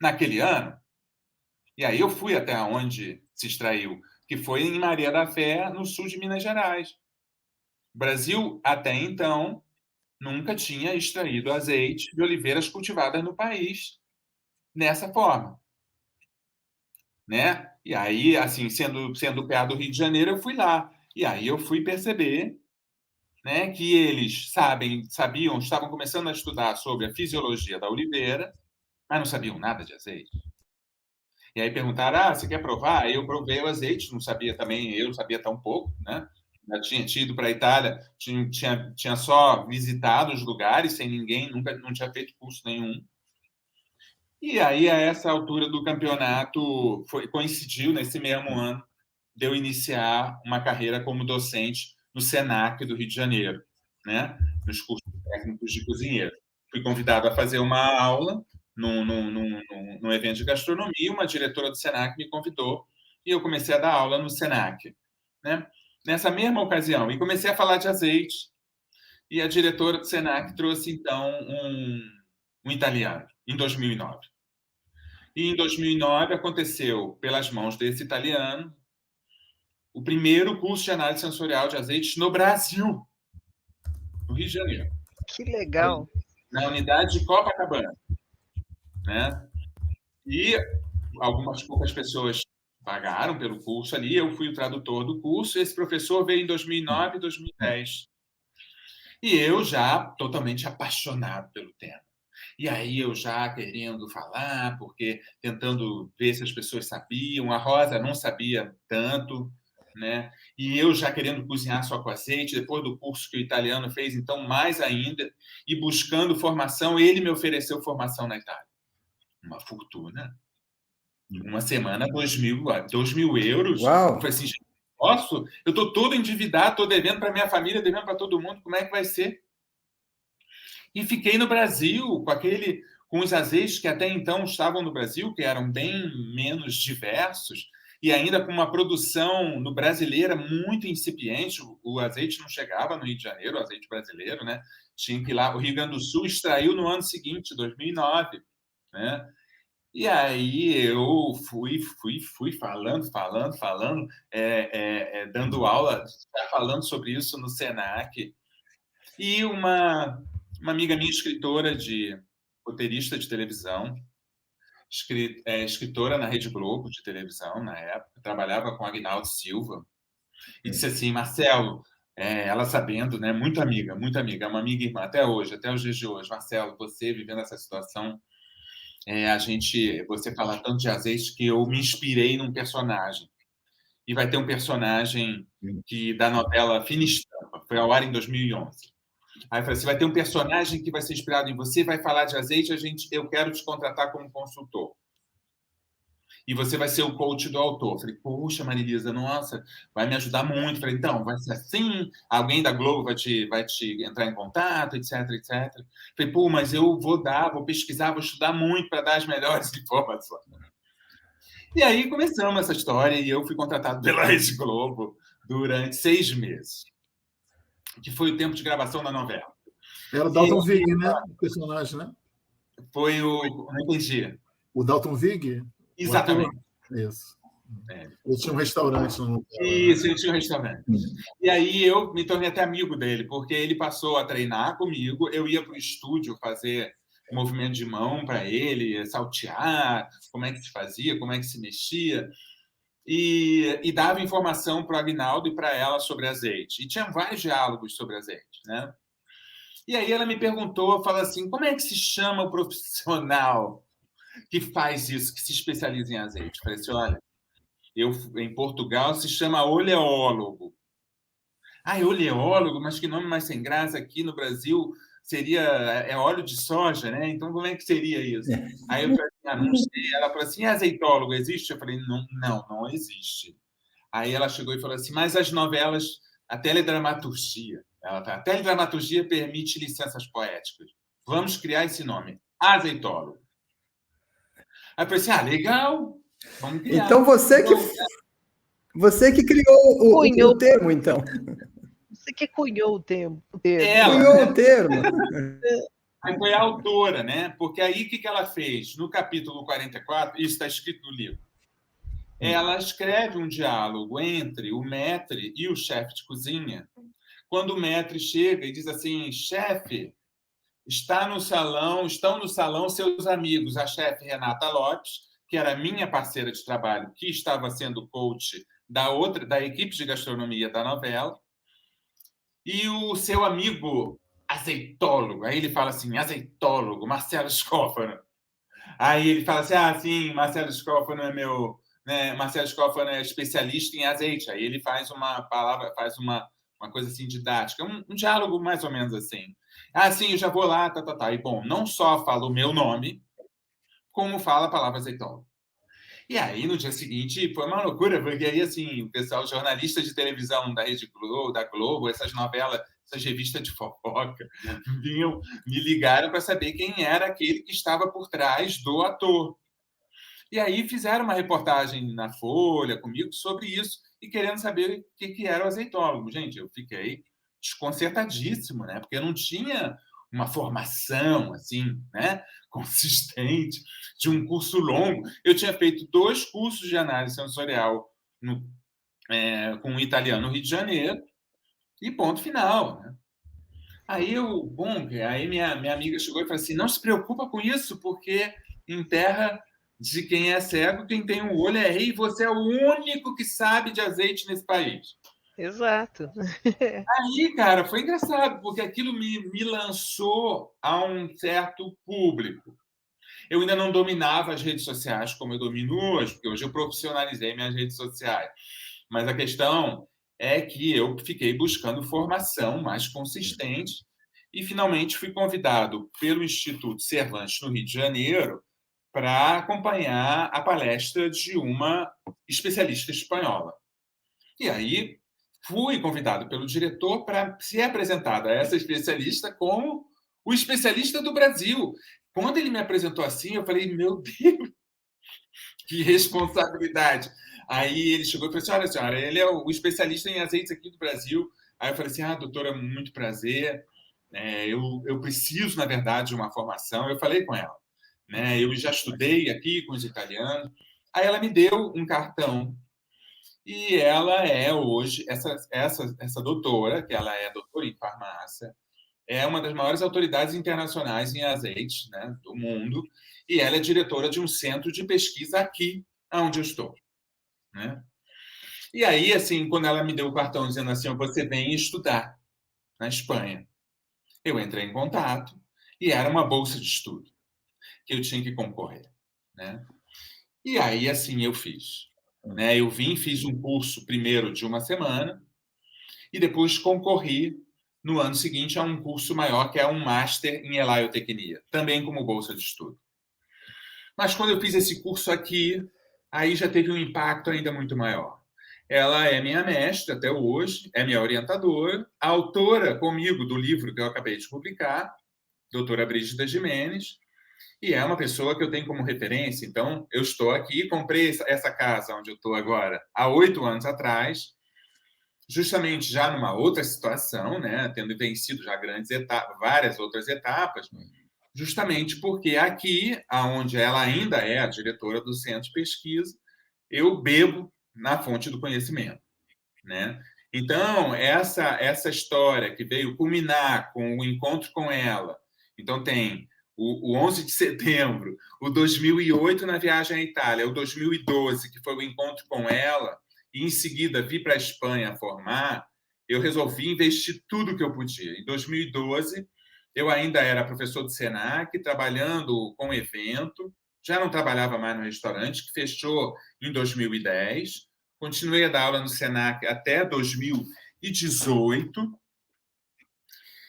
naquele ano. E aí eu fui até onde se extraiu, que foi em Maria da Fé, no sul de Minas Gerais. O Brasil, até então, nunca tinha extraído azeite de oliveiras cultivadas no país nessa forma, né? E aí, assim, sendo o PA do Rio de Janeiro, eu fui lá. E aí eu fui perceber, né, que eles sabiam, estavam começando a estudar sobre a fisiologia da oliveira, mas não sabiam nada de azeite. E aí perguntaram, você quer provar? Aí eu provei o azeite, não sabia também, eu sabia tão pouco, né? Já tinha ido para a Itália, tinha só visitado os lugares sem ninguém, não tinha feito curso nenhum. E aí, a essa altura do campeonato, coincidiu nesse mesmo ano de eu iniciar uma carreira como docente no Senac do Rio de Janeiro, né? Nos cursos técnicos de cozinheiro. Fui convidado a fazer uma aula num evento de gastronomia, uma diretora do Senac me convidou e eu comecei a dar aula no Senac, né? Nessa mesma ocasião, e comecei a falar de azeite, e a diretora do Senac trouxe, então, um italiano, em 2009. E em 2009 aconteceu, pelas mãos desse italiano, o primeiro curso de análise sensorial de azeites no Brasil, no Rio de Janeiro. Que legal! Na unidade de Copacabana, né? E algumas poucas pessoas pagaram pelo curso ali, eu fui o tradutor do curso, e esse professor veio em 2009 e 2010. E eu já totalmente apaixonado pelo tema. E aí eu já querendo falar, porque tentando ver se as pessoas sabiam, a Rosa não sabia tanto, né? E eu já querendo cozinhar só com azeite, depois do curso que o italiano fez, então mais ainda, e buscando formação, ele me ofereceu formação na Itália. Uma fortuna. Uma semana, 2.000 euros. Uau. Eu falei assim, posso? Eu estou todo endividado, estou devendo para minha família, devendo para todo mundo, como é que vai ser? E fiquei no Brasil com os azeites que até então estavam no Brasil, que eram bem menos diversos, e ainda com uma produção no brasileira muito incipiente. O azeite não chegava no Rio de Janeiro, o azeite brasileiro, né? Tinha que ir lá. O Rio Grande do Sul extraiu no ano seguinte, 2009, né? E aí eu fui falando, dando aula, falando sobre isso no Senac. E uma amiga minha, roteirista de televisão, escritora na Rede Globo de televisão, na época, trabalhava com Aguinaldo Silva, e disse assim, Marcelo, ela sabendo, né, muito amiga, é uma amiga irmã, até os dias de hoje, Marcelo, você vivendo essa situação, você fala tanto de azeite que eu me inspirei num personagem, e vai ter um personagem da novela Fina Estampa, foi ao ar em 2011. Aí eu falei assim, vai ter um personagem que vai ser inspirado em você, vai falar de azeite, eu quero te contratar como consultor. E você vai ser o coach do autor. Eu falei, puxa, Marilisa, nossa, vai me ajudar muito. Eu falei, então, vai ser assim? Alguém da Globo vai te entrar em contato, etc, etc. Eu falei, pô, mas eu vou pesquisar, vou estudar muito para dar as melhores informações. E aí começamos essa história e eu fui contratado pela Rede Globo durante 6 meses, que foi o tempo de gravação da novela. Era o Dalton Vig, né? O personagem, né? Foi não entendi. O Dalton Vig? Exatamente. Isso. Ele tinha um restaurante no lugar. Isso, ele tinha um restaurante. E aí eu me tornei até amigo dele, porque ele passou a treinar comigo, eu ia para o estúdio fazer movimento de mão para ele, saltear, como é que se fazia, como é que se mexia, e dava informação para o Aguinaldo e para ela sobre azeite. E tinha vários diálogos sobre azeite, né? E aí ela me perguntou, falou assim, como é que se chama o profissional que faz isso, que se especializa em azeite? Eu falei assim, olha, em Portugal se chama oleólogo. Oleólogo, mas que nome mais sem graça. Aqui no Brasil seria óleo de soja, né? Então, como é que seria isso? Aí eu falei, não sei. Ela falou assim, azeitólogo existe? Eu falei, não existe. Aí ela chegou e falou assim, mas as novelas, a teledramaturgia, a teledramaturgia permite licenças poéticas. Vamos criar esse nome, azeitólogo. Aí eu falei assim, legal, vamos criar. Então você que criou o termo, então. Você que cunhou o termo. Cunhou o termo. Aí foi a autora, né? Porque aí o que ela fez? No capítulo 44, isso está escrito no livro, ela escreve um diálogo entre o maître e o chefe de cozinha, quando o maître chega e diz assim, chefe, estão no salão seus amigos, a chefe Renata Lopes, que era minha parceira de trabalho, que estava sendo coach da equipe de gastronomia da novela, e o seu amigo azeitólogo. Aí ele fala assim, azeitólogo, Marcelo Scófano. Aí ele fala assim, sim, Marcelo Scófano é meu... Né, Marcelo Scófano é especialista em azeite. Aí ele faz uma coisa assim didática, um diálogo mais ou menos assim. Sim, eu já vou lá, tá. E, bom, não só fala o meu nome, como fala a palavra azeitólogo. E aí, no dia seguinte, foi uma loucura, porque aí, assim, o pessoal, jornalista de televisão da Rede Globo, da Globo, essas novelas, essas revistas de fofoca, me ligaram para saber quem era aquele que estava por trás do ator. E aí fizeram uma reportagem na Folha comigo sobre isso e querendo saber o que era o azeitólogo. Gente, eu fiquei desconcertadíssimo, né? Porque eu não tinha uma formação assim, né, consistente, de um curso longo. Eu tinha feito 2 cursos de análise sensorial com um italiano no Rio de Janeiro e ponto final, né? Aí minha amiga chegou e falou assim, não se preocupa com isso, porque em terra de quem é cego, quem tem um olho é rei, e você é o único que sabe de azeite nesse país. Exato. Aí, cara, foi engraçado, porque aquilo me lançou a um certo público. Eu ainda não dominava as redes sociais como eu domino hoje, porque hoje eu profissionalizei minhas redes sociais. Mas a questão é que eu fiquei buscando formação mais consistente e, finalmente, fui convidado pelo Instituto Cervantes, no Rio de Janeiro, para acompanhar a palestra de uma especialista espanhola. E aí fui convidado pelo diretor para ser apresentado a essa especialista como o especialista do Brasil. Quando ele me apresentou assim, eu falei, meu Deus, que responsabilidade. Aí ele chegou e falou assim, olha, senhora, ele é o especialista em azeites aqui do Brasil. Aí eu falei assim, doutora, muito prazer. Eu preciso, na verdade, de uma formação. Eu falei com ela. Né? Eu já estudei aqui com os italianos. Aí ela me deu um cartão e ela é hoje essa doutora, que ela é doutora em farmácia, é uma das maiores autoridades internacionais em azeite, né, do mundo, e ela é diretora de um centro de pesquisa aqui, onde eu estou, né? E aí, assim, quando ela me deu o cartão dizendo assim, você vem estudar na Espanha, eu entrei em contato e era uma bolsa de estudo que eu tinha que concorrer, né? E aí, assim, eu fiz, né? Eu fiz um curso primeiro de uma semana e depois concorri no ano seguinte a um curso maior, que é um Master em Heliotecnia, também como bolsa de estudo. Mas quando eu fiz esse curso aqui, aí já teve um impacto ainda muito maior. Ela é minha mestra até hoje, é minha orientadora, autora comigo do livro que eu acabei de publicar, doutora Brígida Gimenez, e é uma pessoa que eu tenho como referência. Então, eu estou aqui, comprei essa casa onde eu estou agora há 8 anos atrás, justamente já numa outra situação, né, tendo vencido já várias outras etapas, justamente porque aqui, onde ela ainda é a diretora do centro de pesquisa, eu bebo na fonte do conhecimento, né? Então, essa história que veio culminar com o encontro com ela, então tem o 11 de setembro, o 2008 na viagem à Itália, o 2012, que foi o encontro com ela, e em seguida vir para a Espanha formar, eu resolvi investir tudo que eu podia. Em 2012, eu ainda era professor do Senac, trabalhando com evento, já não trabalhava mais no restaurante, que fechou em 2010. Continuei a dar aula no Senac até 2018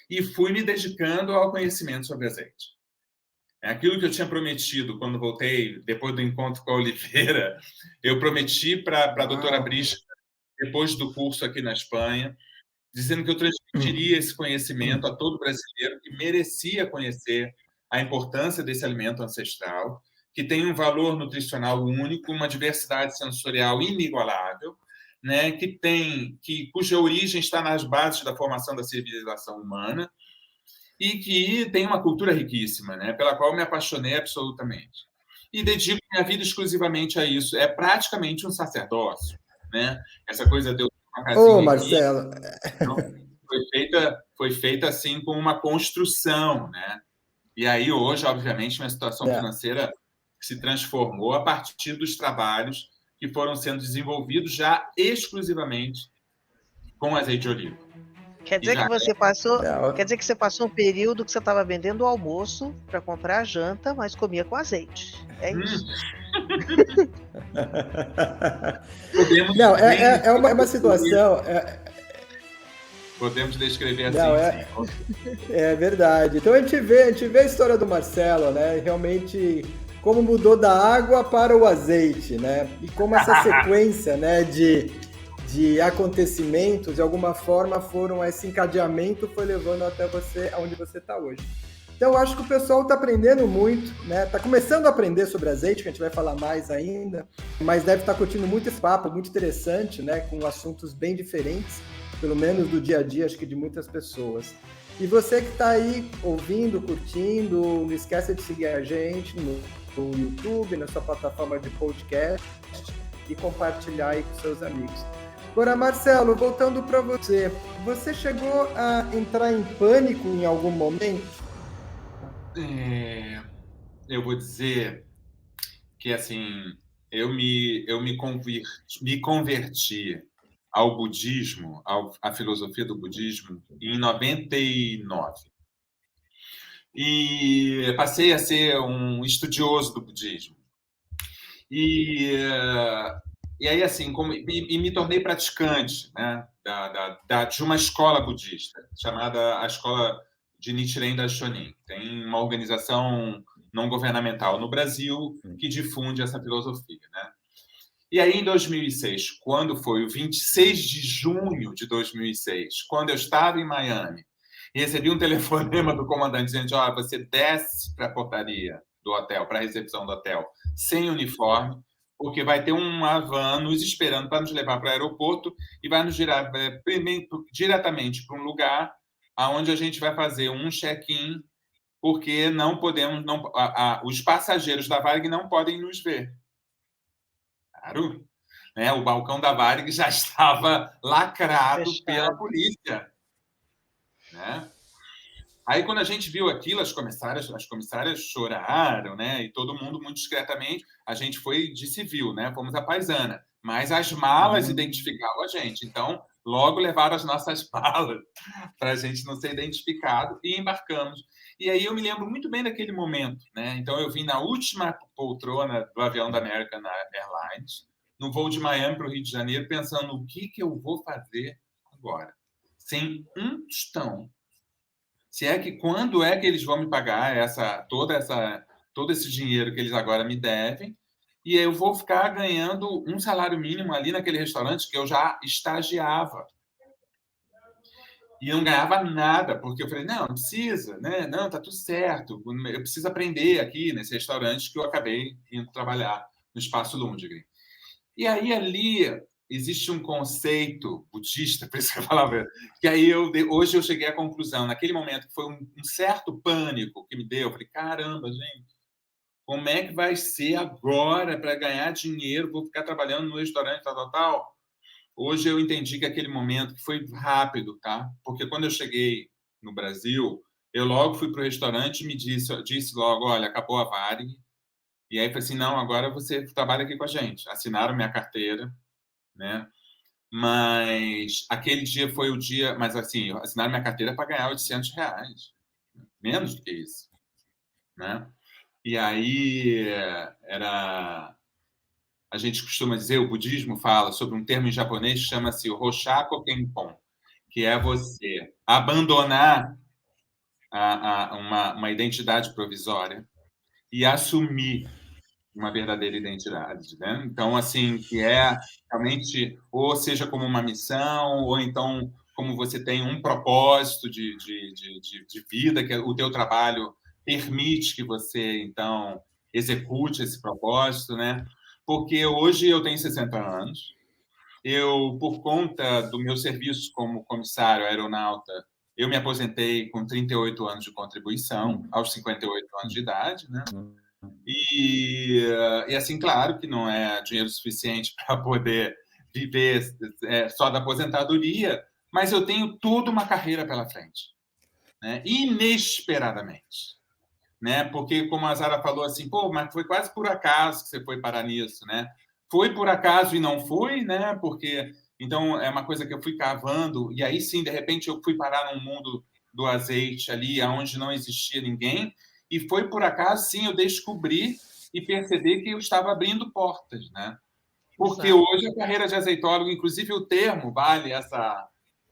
e fui me dedicando ao conhecimento sobre azeite. É aquilo que eu tinha prometido quando voltei, depois do encontro com a Oliveira, eu prometi para a doutora Brígida, depois do curso aqui na Espanha, dizendo que eu transmitiria esse conhecimento a todo brasileiro que merecia conhecer a importância desse alimento ancestral, que tem um valor nutricional único, uma diversidade sensorial inigualável, né, cuja origem está nas bases da formação da civilização humana e que tem uma cultura riquíssima, né, pela qual me apaixonei absolutamente. E dedico minha vida exclusivamente a isso. É praticamente um sacerdócio, né? Essa coisa de eu ter uma casinha Ô, Marcelo. foi feita assim com uma construção, né? E aí hoje, obviamente, minha situação financeira se transformou a partir dos trabalhos que foram sendo desenvolvidos já exclusivamente com azeite de oliva. Quer dizer que você passou um período que você estava vendendo o almoço para comprar a janta, mas comia com azeite. É isso. Não, é uma situação. Podemos descrever assim. Não, é verdade. Então a gente vê a história do Marcelo, né? Realmente como mudou da água para o azeite, né? E como essa sequência, né, de acontecimentos, de alguma forma, esse encadeamento foi levando até você aonde você está hoje. Então, eu acho que o pessoal está aprendendo muito, né? Está começando a aprender sobre azeite, que a gente vai falar mais ainda, mas deve estar curtindo muito esse papo, muito interessante, né? Com assuntos bem diferentes, pelo menos do dia a dia, acho que de muitas pessoas. E você que está aí ouvindo, curtindo, não esqueça de seguir a gente no YouTube, na sua plataforma de podcast e compartilhar aí com seus amigos. Agora, Marcelo, voltando para você, você chegou a entrar em pânico em algum momento? Eu vou dizer que, assim, eu me converti ao budismo, à filosofia do budismo, em 99. E passei a ser um estudioso do budismo. E aí, assim, me tornei praticante, né, de uma escola budista, chamada a Escola de Nichiren Daishonin. Tem uma organização não governamental no Brasil que difunde essa filosofia, né? E aí, em 2006, quando foi o 26 de junho de 2006, quando eu estava em Miami, e recebi um telefonema do comandante dizendo: você desce para a portaria do hotel, para a recepção do hotel, sem uniforme, porque vai ter uma van nos esperando para nos levar para o aeroporto e vai nos diretamente para um lugar onde a gente vai fazer um check-in, porque não podemos, os passageiros da Varig não podem nos ver. Claro, né? O balcão da Varig já estava lacrado pela polícia, né? Aí, quando a gente viu aquilo, as comissárias choraram, né? E todo mundo, muito discretamente, a gente foi de civil, né? Fomos a paisana. Mas as malas identificavam a gente. Então, logo levaram as nossas malas para a gente não ser identificado e embarcamos. E aí eu me lembro muito bem daquele momento, né? Então, eu vim na última poltrona do avião da American Airlines, no voo de Miami para o Rio de Janeiro, pensando o que eu vou fazer agora, sem um tostão. Se é que quando é que eles vão me pagar todo esse dinheiro que eles agora me devem, e eu vou ficar ganhando um salário mínimo ali naquele restaurante que eu já estagiava. E não ganhava nada, porque eu falei, não precisa, né? Não, tá tudo certo. Eu preciso aprender aqui nesse restaurante que eu acabei indo trabalhar no Espaço Lundgren. E aí ali existe um conceito budista, por isso que eu falava, que aí hoje eu cheguei à conclusão, naquele momento que foi um certo pânico que me deu, eu falei, caramba, gente, como é que vai ser agora para ganhar dinheiro, vou ficar trabalhando no restaurante, tal. Hoje eu entendi que aquele momento que foi rápido, tá? Porque quando eu cheguei no Brasil, eu logo fui para o restaurante e me disse logo, olha, acabou a Varig. E aí falei assim, não, agora você trabalha aqui com a gente. Assinaram minha carteira, né? Mas aquele dia foi o dia... Mas, assim, assinaram minha carteira para ganhar R$800. Menos do que isso, né? E aí a gente costuma dizer, o budismo fala sobre um termo em japonês que chama-se Roshaku Kenpon, que é você abandonar uma identidade provisória e assumir uma verdadeira identidade, né? Então, assim, que é realmente, ou seja como uma missão, ou então como você tem um propósito de vida, que o teu trabalho permite que você, então, execute esse propósito, né? Porque hoje eu tenho 60 anos, eu, por conta do meu serviço como comissário aeronauta, eu me aposentei com 38 anos de contribuição, aos 58 anos de idade, né? E assim, claro que não é dinheiro suficiente para poder viver só da aposentadoria, mas eu tenho toda uma carreira pela frente, né? Inesperadamente, né? Porque, como a Zara falou assim, pô, mas foi quase por acaso que você foi parar nisso, né? Foi por acaso e não foi, né? Porque, então, é uma coisa que eu fui cavando, e aí sim, de repente, eu fui parar num mundo do azeite ali, onde não existia ninguém, e foi por acaso, sim, eu descobri e percebi que eu estava abrindo portas, né? Porque Exato. Hoje a carreira de azeitólogo, inclusive o termo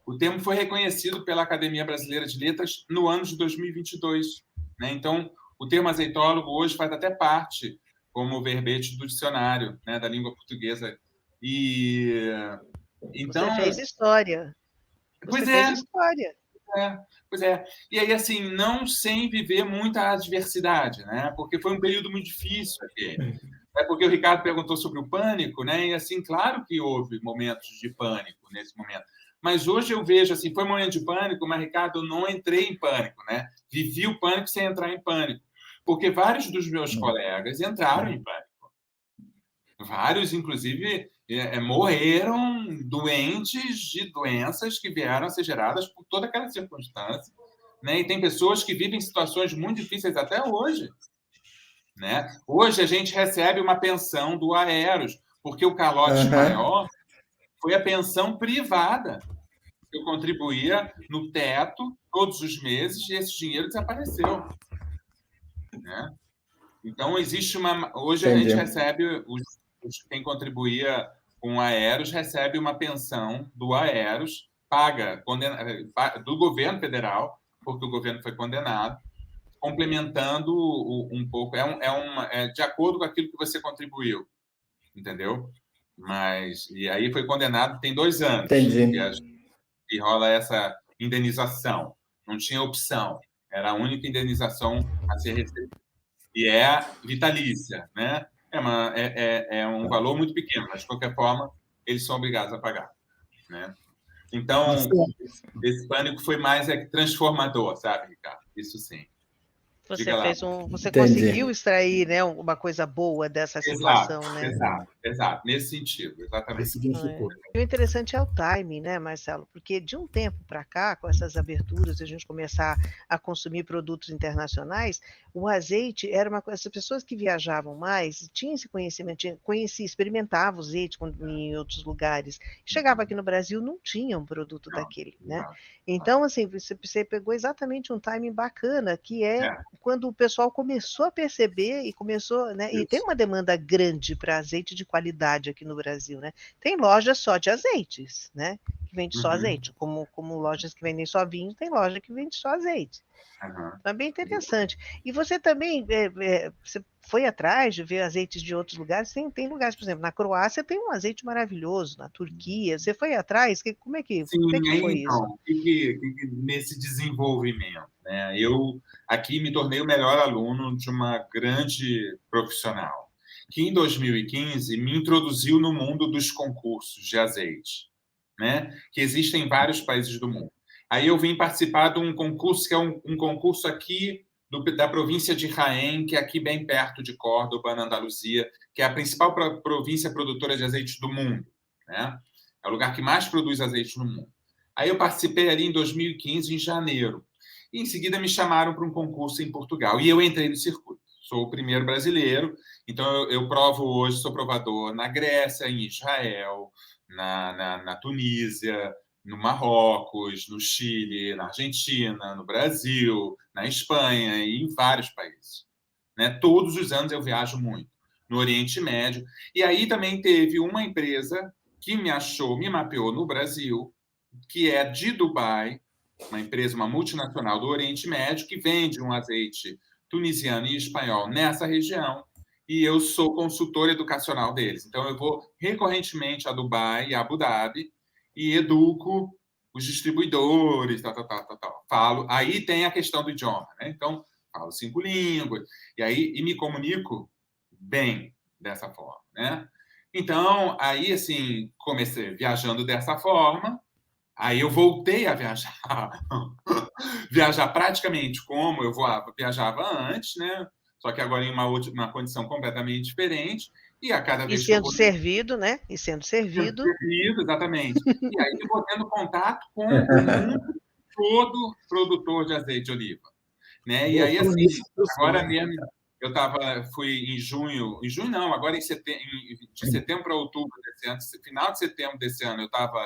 o termo foi reconhecido pela Academia Brasileira de Letras no ano de 2022, né? Então, o termo azeitólogo hoje faz até parte como verbete do dicionário, né, da língua portuguesa. E então você fez história. Você fez história. Pois é. E aí, assim, não sem viver muita adversidade, né? Porque foi um período muito difícil aquele. É porque o Ricardo perguntou sobre o pânico, né? E, assim, claro que houve momentos de pânico nesse momento. Mas hoje eu vejo, assim, foi um momento de pânico, mas, Ricardo, eu não entrei em pânico, né? Vivi o pânico sem entrar em pânico. Porque vários dos meus colegas entraram em pânico. Vários, inclusive, morreram doentes de doenças que vieram a ser geradas por toda aquela circunstância, né? E tem pessoas que vivem situações muito difíceis até hoje, né? Hoje a gente recebe uma pensão do Aeros, porque o calote maior foi a pensão privada. Eu contribuía no teto todos os meses e esse dinheiro desapareceu, né? Então, existe uma... Hoje a gente recebe... Quem contribuía com a Aeros recebe uma pensão do Aeros, paga do governo federal, porque o governo foi condenado, complementando um pouco. É de acordo com aquilo que você contribuiu, entendeu? E aí foi condenado tem 2 anos. Entendi. E rola essa indenização. Não tinha opção. Era a única indenização a ser recebida. E é vitalícia, né? É um valor muito pequeno, mas, de qualquer forma, eles são obrigados a pagar, né? Então, esse pânico foi mais transformador, sabe, Ricardo? Isso sim. Você conseguiu extrair, né, uma coisa boa dessa situação, né? Exato, nesse sentido, exatamente. E o interessante é o timing, né, Marcelo? Porque de um tempo para cá, com essas aberturas, a gente começar a consumir produtos internacionais, o azeite era uma coisa, as pessoas que viajavam mais tinham esse conhecimento, experimentavam o azeite em outros lugares. Chegava aqui no Brasil, não tinha um produto daquele, né? Então, assim, você pegou exatamente um timing bacana, que é quando o pessoal começou a perceber e começou, né? E tem uma demanda grande para azeite de qualidade aqui no Brasil, né? Tem lojas só de azeites, né? Que vende só azeite, como lojas que vendem só vinho, tem loja que vende só azeite. Então é bem interessante. E você também você foi atrás de ver azeites de outros lugares? Tem lugares, por exemplo, na Croácia tem um azeite maravilhoso, na Turquia. Você foi atrás? Como é que foi isso? Nesse desenvolvimento, né? Eu aqui me tornei o melhor aluno de uma grande profissional, que em 2015 me introduziu no mundo dos concursos de azeite, né? Que existem em vários países do mundo. Aí eu vim participar de um concurso, que é um concurso aqui da província de Jaén, que é aqui bem perto de Córdoba, na Andaluzia, que é a principal província produtora de azeite do mundo, né? É o lugar que mais produz azeite no mundo. Aí eu participei ali em 2015, em janeiro. E em seguida me chamaram para um concurso em Portugal. E eu entrei no circuito. Sou o primeiro brasileiro, então eu provo hoje, sou provador na Grécia, em Israel, na Tunísia, no Marrocos, no Chile, na Argentina, no Brasil, na Espanha e em vários países, né? Todos os anos eu viajo muito, no Oriente Médio. E aí também teve uma empresa que me mapeou no Brasil, que é de Dubai, uma empresa, uma multinacional do Oriente Médio, que vende um azeite tunisiano e espanhol nessa região, e eu sou consultor educacional deles. Então, eu vou recorrentemente a Dubai e a Abu Dhabi e educo os distribuidores, tal. Falo. Aí tem a questão do idioma, né? Então, falo 5 línguas, e me comunico bem dessa forma, né? Então, aí, assim, comecei viajando dessa forma, aí eu voltei a viajar, viajar praticamente como eu viajava antes, né? Só que agora em uma condição completamente diferente, e a cada vez que eu vou... servido, né? E sendo servido. Exatamente. E aí eu vou tendo contato com o mundo todo produtor de azeite de oliva, né? E aí, assim, agora mesmo, fui em junho não, agora de setembro para outubro desse ano, final de setembro desse ano, eu estava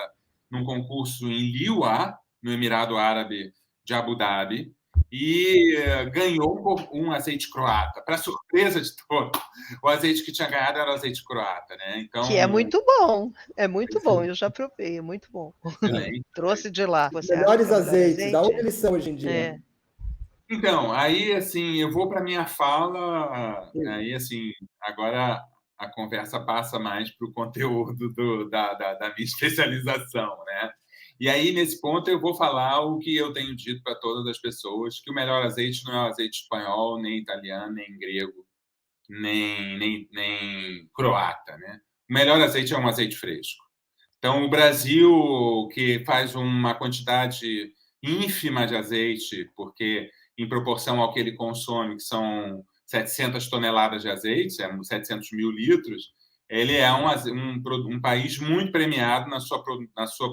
num concurso em Liwa, no Emirado Árabe de Abu Dhabi, e ganhou um azeite croata. Para surpresa de todos, o azeite que tinha ganhado era o azeite croata, né? Então, que é muito bom, bom, eu já provei, é muito bom. Trouxe de lá. Você melhores azeites, da onde eles são hoje em dia? Então, aí, assim, eu vou para minha fala, aí, assim, agora a conversa passa mais para o conteúdo da minha especialização, né? E aí, nesse ponto, eu vou falar o que eu tenho dito para todas as pessoas, que o melhor azeite não é o azeite espanhol, nem italiano, nem grego, nem croata, né? O melhor azeite é um azeite fresco. Então, o Brasil, que faz uma quantidade ínfima de azeite, porque em proporção ao que ele consome, que são 700 toneladas de azeite, 700 mil litros, ele é um país muito premiado na sua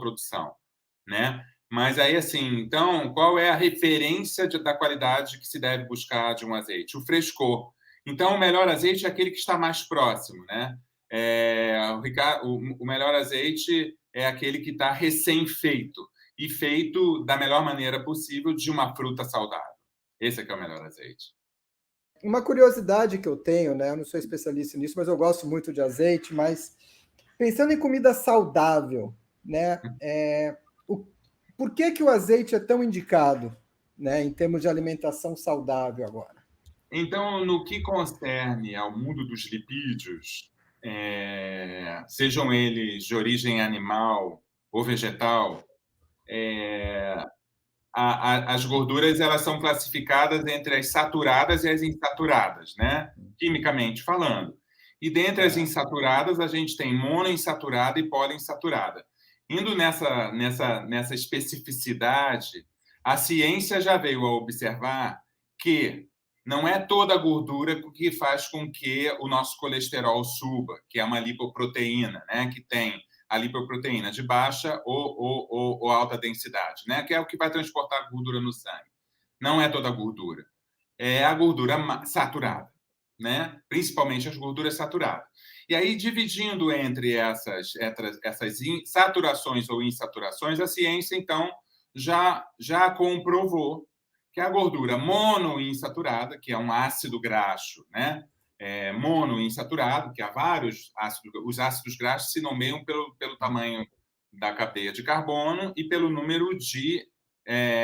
produção, né? Mas aí, assim, então, qual é a referência da qualidade que se deve buscar de um azeite? O frescor. Então, o melhor azeite é aquele que está mais próximo, né? O melhor azeite é aquele que está recém-feito e feito da melhor maneira possível de uma fruta saudável. Esse é que é o melhor azeite. Uma curiosidade que eu tenho, né? Eu não sou especialista nisso, mas eu gosto muito de azeite. Mas pensando em comida saudável, né? Por que o azeite é tão indicado, né? Em termos de alimentação saudável agora? Então, no que concerne ao mundo dos lipídios, sejam eles de origem animal ou vegetal, as gorduras elas são classificadas entre as saturadas e as insaturadas, né? Quimicamente falando. E dentre as insaturadas, a gente tem monoinsaturada e poliinsaturada. Indo nessa especificidade, a ciência já veio a observar que não é toda a gordura que faz com que o nosso colesterol suba, que é uma lipoproteína, né? Que tem a lipoproteína de baixa ou alta densidade, né? Que é o que vai transportar a gordura no sangue. Não é toda a gordura. É a gordura saturada, né? Principalmente as gorduras saturadas. E aí, dividindo entre essas saturações ou insaturações, a ciência, então, já comprovou que a gordura monoinsaturada, que é um ácido graxo, né? Monoinsaturado, que há vários ácidos, os ácidos graxos se nomeiam pelo tamanho da cadeia de carbono e pelo número de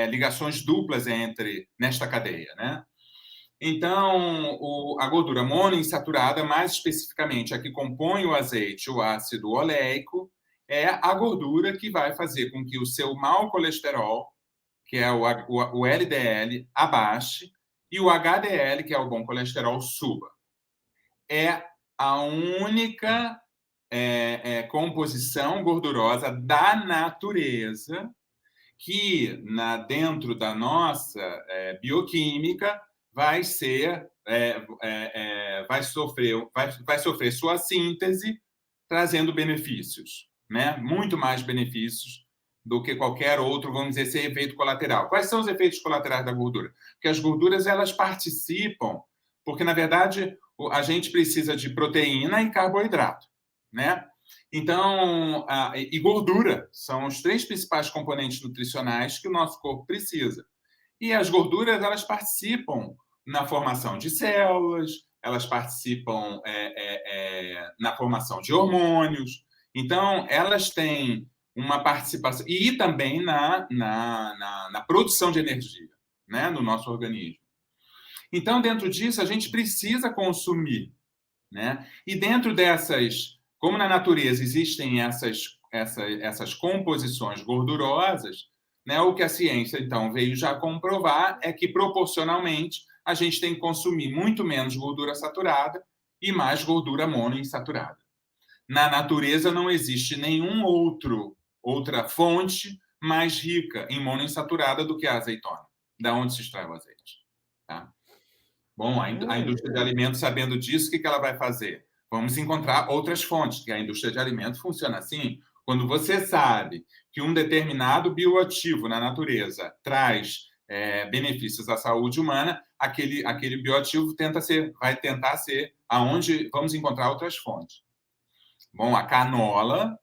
ligações duplas nesta cadeia, né? Então, a gordura monoinsaturada, mais especificamente a que compõe o azeite, o ácido oleico, é a gordura que vai fazer com que o seu mau colesterol, que é o LDL, abaixe, e o HDL, que é o bom colesterol, suba. É a única composição gordurosa da natureza que, dentro da nossa bioquímica, vai sofrer sua síntese, trazendo benefícios, né? Muito mais benefícios do que qualquer outro, vamos dizer, esse efeito colateral. Quais são os efeitos colaterais da gordura? Porque as gorduras, elas participam, porque, na verdade, a gente precisa de proteína e carboidrato, né? Então, e gordura são os 3 principais componentes nutricionais que o nosso corpo precisa. E as gorduras, elas participam na formação de células, elas participam na formação de hormônios. Então, elas têm uma participação, e também na produção de energia, né, no nosso organismo. Então, dentro disso, a gente precisa consumir, né? E dentro dessas, como na natureza existem essas composições gordurosas, né, o que a ciência, então, veio já comprovar é que, proporcionalmente, a gente tem que consumir muito menos gordura saturada e mais gordura monoinsaturada. Na natureza não existe outra fonte mais rica em monoinsaturada do que a azeitona, da onde se extrai o azeite. Tá? Bom, a indústria de alimentos, sabendo disso, o que ela vai fazer? Vamos encontrar outras fontes, que a indústria de alimentos funciona assim. Quando você sabe que um determinado bioativo na natureza traz benefícios à saúde humana, aquele bioativo vai tentar ser aonde vamos encontrar outras fontes. Bom, a canola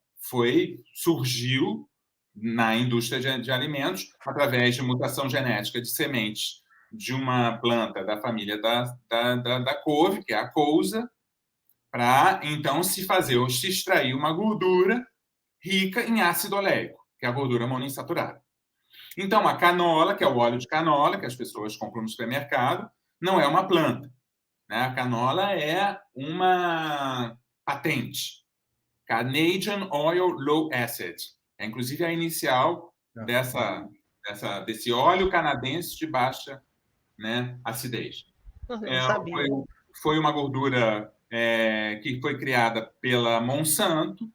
surgiu na indústria de alimentos através de mutação genética de sementes de uma planta da família da couve, que é a couza, para então se extrair uma gordura rica em ácido oleico, que é a gordura monoinsaturada. Então, a canola, que é o óleo de canola, que as pessoas compram no supermercado, não é uma planta, né? A canola é uma patente. Canadian Oil Low Acid. É, inclusive, a inicial desse óleo canadense de baixa, né, acidez. Foi uma gordura que foi criada pela Monsanto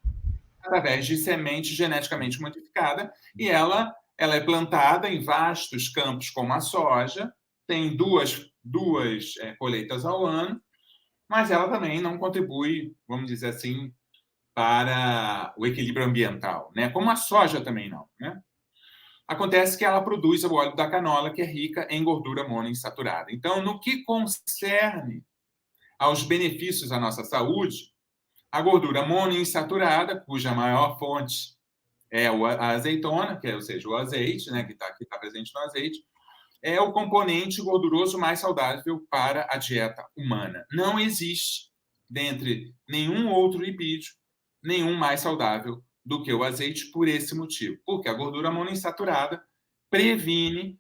através de semente geneticamente modificada, e ela é plantada em vastos campos como a soja, tem duas colheitas ao ano, mas ela também não contribui, vamos dizer assim, para o equilíbrio ambiental, né? Como a soja também não, né? Acontece que ela produz o óleo da canola, que é rica em gordura monoinsaturada. Então, no que concerne aos benefícios à nossa saúde, a gordura monoinsaturada, cuja maior fonte é a azeitona, ou seja, o azeite, né, que está presente no azeite, é o componente gorduroso mais saudável para a dieta humana. Não existe, dentre nenhum outro lipídio, nenhum mais saudável do que o azeite por esse motivo. Porque a gordura monoinsaturada previne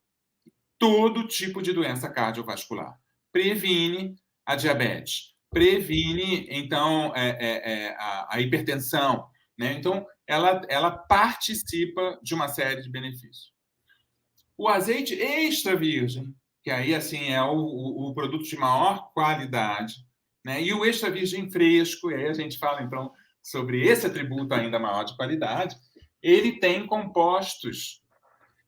todo tipo de doença cardiovascular. Previne a diabetes. Previne, então, a hipertensão. Né? Então, ela participa de uma série de benefícios. O azeite extra virgem, que aí assim é o produto de maior qualidade, né? E o extra virgem fresco, e aí a gente fala, então, sobre esse atributo ainda maior de qualidade, ele tem compostos,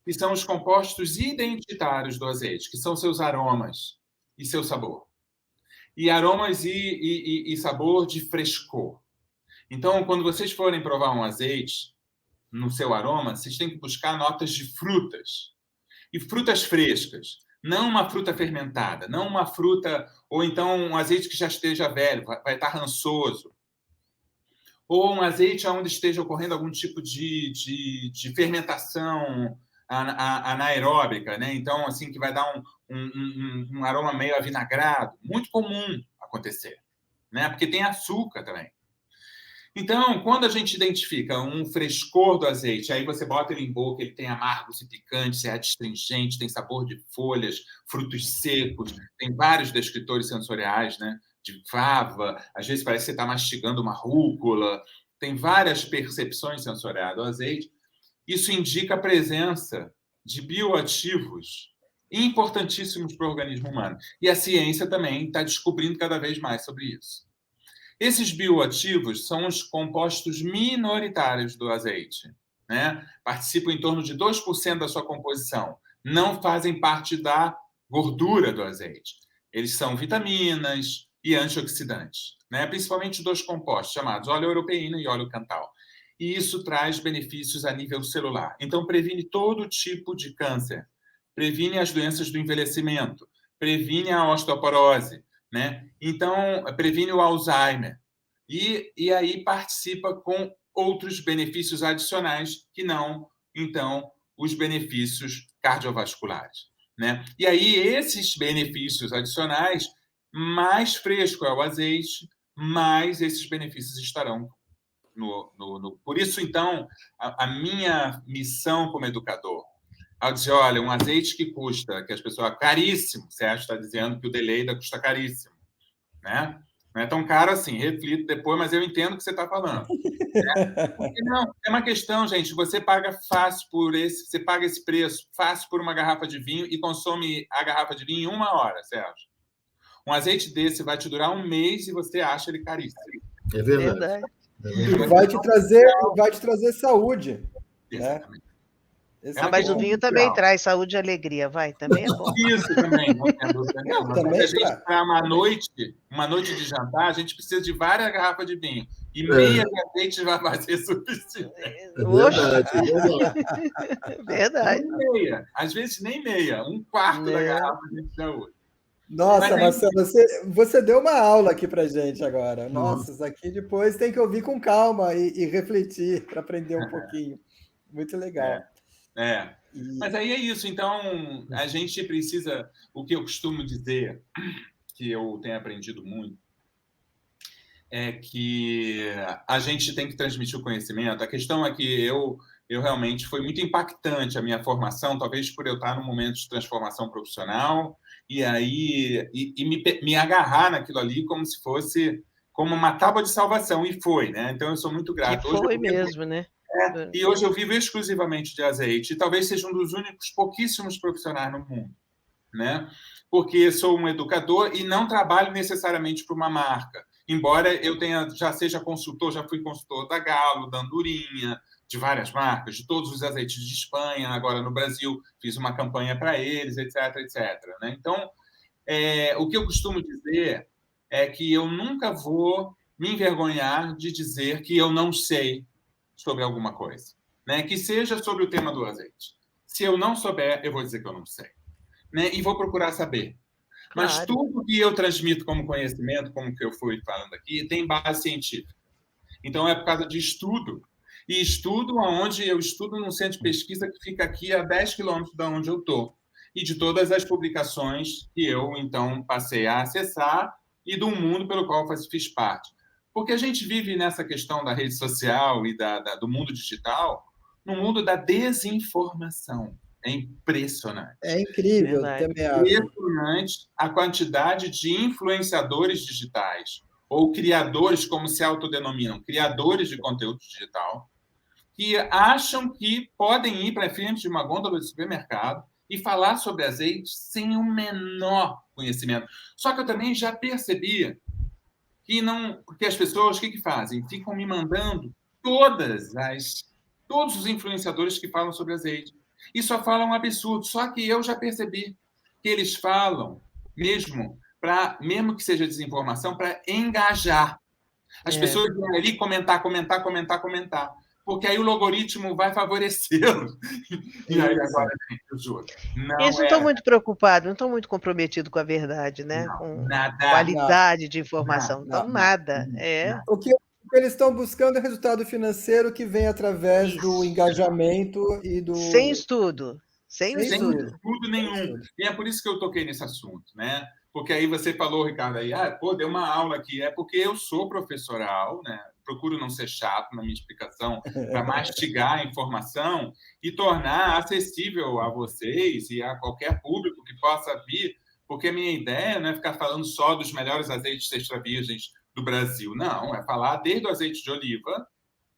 que são os compostos identitários do azeite, que são seus aromas. e seu sabor. E aromas e sabor de frescor. Então, quando vocês forem provar um azeite, no seu aroma, vocês têm que buscar notas de frutas. E frutas frescas. Não uma fruta fermentada. Não uma fruta... Ou então um azeite que já esteja velho, vai estar rançoso. Ou um azeite onde esteja ocorrendo algum tipo de fermentação anaeróbica, né? Então, assim, que vai dar um aroma meio avinagrado. Muito comum acontecer, né? Porque tem açúcar também. Então, quando a gente identifica um frescor do azeite, aí você bota ele em boca, ele tem amargos e picantes, é adstringente, tem sabor de folhas, frutos secos, tem vários descritores sensoriais, né? De fava, às vezes parece que você está mastigando uma rúcula, tem várias percepções sensoriais do azeite. Isso indica a presença de bioativos importantíssimos para o organismo humano. E a ciência também está descobrindo cada vez mais sobre isso. Esses bioativos são os compostos minoritários do azeite, né? Participam em torno de 2% da sua composição. Não fazem parte da gordura do azeite. Eles são vitaminas e antioxidantes, né? Principalmente dois compostos chamados óleo-europeína e óleo cantal. E isso traz benefícios a nível celular. Então, previne todo tipo de câncer, previne as doenças do envelhecimento, previne a osteoporose, né? Então, previne o Alzheimer. E aí participa com outros benefícios adicionais que não, então, os benefícios cardiovasculares, né? E aí, esses benefícios adicionais, mais fresco é o azeite, mais esses benefícios estarão no... Por isso, então, a minha missão como educador, ao dizer, olha, um azeite que custa, que as pessoas... Caríssimo, o Sérgio está dizendo que o Deleida custa caríssimo, né? Não é tão caro assim, reflito depois, mas eu entendo o que você está falando. Né? Porque, não, é uma questão, gente, você paga fácil por você paga esse preço fácil por uma garrafa de vinho e consome a garrafa de vinho em 1 hora, Sérgio. Um azeite desse vai te durar 1 mês e você acha ele caríssimo. É verdade. E vai te trazer saúde. Exatamente. Né? Mas o vinho também traz saúde e alegria, vai, também é bom. Isso também, não tem dúvida nenhuma. Também a gente, para uma noite de jantar, a gente precisa de várias garrafas de vinho. E meia de azeite vai ser suficiente. Verdade. Nem meia. Às vezes nem meia. 1/4 da garrafa a gente já usa. Nossa, Marcelo, você deu uma aula aqui pra gente agora. Nossa, isso aqui depois tem que ouvir com calma e refletir para aprender um pouquinho. Muito legal. Mas aí é isso. Então, a gente precisa... O que eu costumo dizer, que eu tenho aprendido muito, é que a gente tem que transmitir o conhecimento. A questão é que eu realmente... Foi muito impactante a minha formação, talvez por eu estar num momento de transformação profissional, e aí me agarrar naquilo ali como se fosse como uma tábua de salvação. E foi, né? Então, eu sou muito grato. E foi mesmo, né? E hoje eu vivo exclusivamente de azeite, e talvez seja um dos únicos pouquíssimos profissionais no mundo, né? Porque sou um educador e não trabalho necessariamente para uma marca, embora eu já seja consultor, já fui consultor da Galo, da Andorinha, de várias marcas, de todos os azeites de Espanha, agora no Brasil fiz uma campanha para eles, etc, etc. Né? Então, o que eu costumo dizer é que eu nunca vou me envergonhar de dizer que eu não sei sobre alguma coisa, né? Que seja sobre o tema do azeite. Se eu não souber, eu vou dizer que eu não sei, né? E vou procurar saber. Mas Claro. tudo que eu transmito como conhecimento, como que eu fui falando aqui, tem base científica. Então, é por causa de estudo. E estudo onde eu estudo num centro de pesquisa que fica aqui a 10 quilômetros de onde eu estou. E de todas as publicações que eu, então, passei a acessar e do mundo pelo qual fiz parte. Porque a gente vive nessa questão da rede social e do mundo digital, no mundo da desinformação. É impressionante. É incrível. Impressionante a quantidade de influenciadores digitais ou criadores, como se autodenominam, criadores de conteúdo digital, que acham que podem ir para frente de uma gôndola de supermercado e falar sobre azeite sem o menor conhecimento. Só que eu também já percebi que não, porque as pessoas, o que fazem? Ficam me mandando todos os influenciadores que falam sobre azeite. E só falam um absurdo. Só que eu já percebi que eles falam mesmo que seja desinformação, para engajar. As pessoas vão ali comentar, porque aí o logaritmo vai favorecê-lo. E aí agora, eu juro. Eles não estão muito preocupados, não estão muito comprometidos com a verdade, né? Não, com nada. Qualidade de informação. Nada. O que eles estão buscando é resultado financeiro que vem através do engajamento e do... Sem estudo. Sem estudo nenhum. E é por isso que eu toquei nesse assunto, né? Porque aí você falou, Ricardo, aí, deu uma aula aqui. É porque eu sou professoral, né? Procuro não ser chato na minha explicação, para mastigar a informação e tornar acessível a vocês e a qualquer público que possa vir, porque a minha ideia não é ficar falando só dos melhores azeites extra virgens do Brasil, não, é falar desde o azeite de oliva,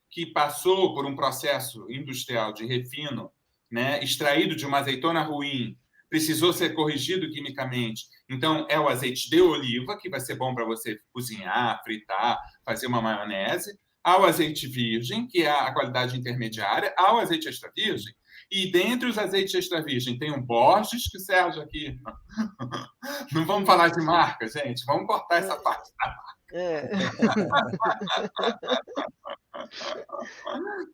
que passou por um processo industrial de refino, né, extraído de uma azeitona ruim, precisou ser corrigido quimicamente. Então, é o azeite de oliva, que vai ser bom para você cozinhar, fritar, fazer uma maionese, ao azeite virgem, que é a qualidade intermediária, ao azeite extra virgem. E dentre os azeites extra virgem tem um Borges, que o Sérgio aqui... Não vamos falar de marca, gente, vamos cortar essa parte da marca.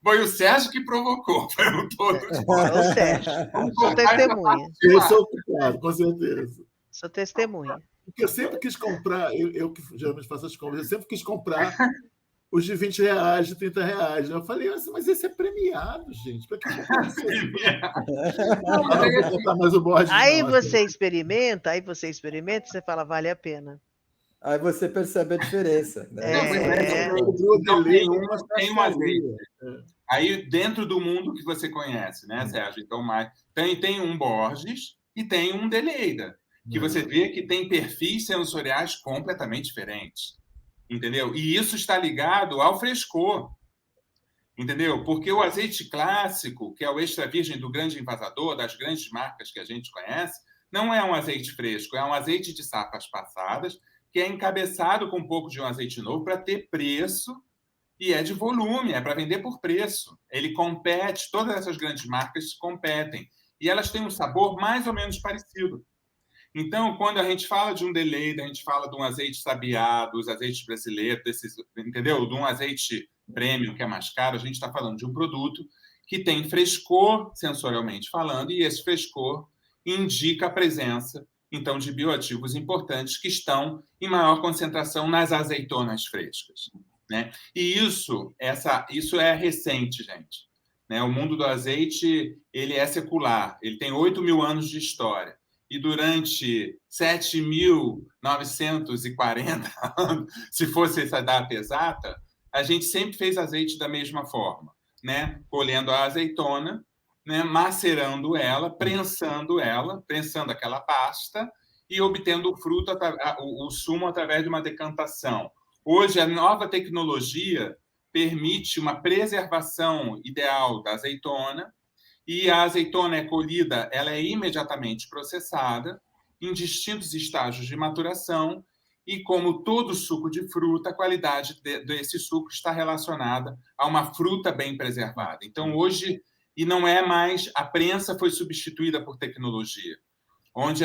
Foi o Sérgio que provocou, foi o todo. O Sérgio, sou testemunha. Eu sou culpado, com certeza. Sou testemunha. Porque eu sempre quis comprar, eu que geralmente faço as compras, eu sempre quis comprar os de R$20, de R$30. Eu falei, mas esse é premiado, gente. Para que Aí você experimenta, você fala, vale a pena. Aí você percebe a diferença. Né? Tem um azeite. Aí, dentro do mundo que você conhece, né, Sérgio? Então, tem um Borges e tem um Deleida, que você vê que tem perfis sensoriais completamente diferentes. Entendeu? E isso está ligado ao frescor. Entendeu? Porque o azeite clássico, que é o extra virgem do grande invasador, das grandes marcas que a gente conhece, não é um azeite fresco, é um azeite de safras passadas, que é encabeçado com um pouco de um azeite novo para ter preço e é de volume, é para vender por preço. Ele compete, todas essas grandes marcas competem. E elas têm um sabor mais ou menos parecido. Então, quando a gente fala de um Deleida, a gente fala de um azeite sabiá, dos azeites brasileiros, entendeu? De um azeite premium, que é mais caro, a gente está falando de um produto que tem frescor, sensorialmente falando, e esse frescor indica a presença, então, de bioativos importantes que estão em maior concentração nas azeitonas frescas. Né? E isso é recente, gente. Né? O mundo do azeite ele é secular, ele tem 8.000 anos de história. E durante 7.940 anos, se fosse essa data exata, a gente sempre fez azeite da mesma forma, né? Colhendo a azeitona, né? Macerando ela, prensando aquela pasta e obtendo o fruto, o sumo através de uma decantação. Hoje, a nova tecnologia permite uma preservação ideal da azeitona, e a azeitona é colhida, ela é imediatamente processada em distintos estágios de maturação e, como todo suco de fruta, a qualidade desse suco está relacionada a uma fruta bem preservada. Então, hoje, e não é mais, a prensa foi substituída por tecnologia, onde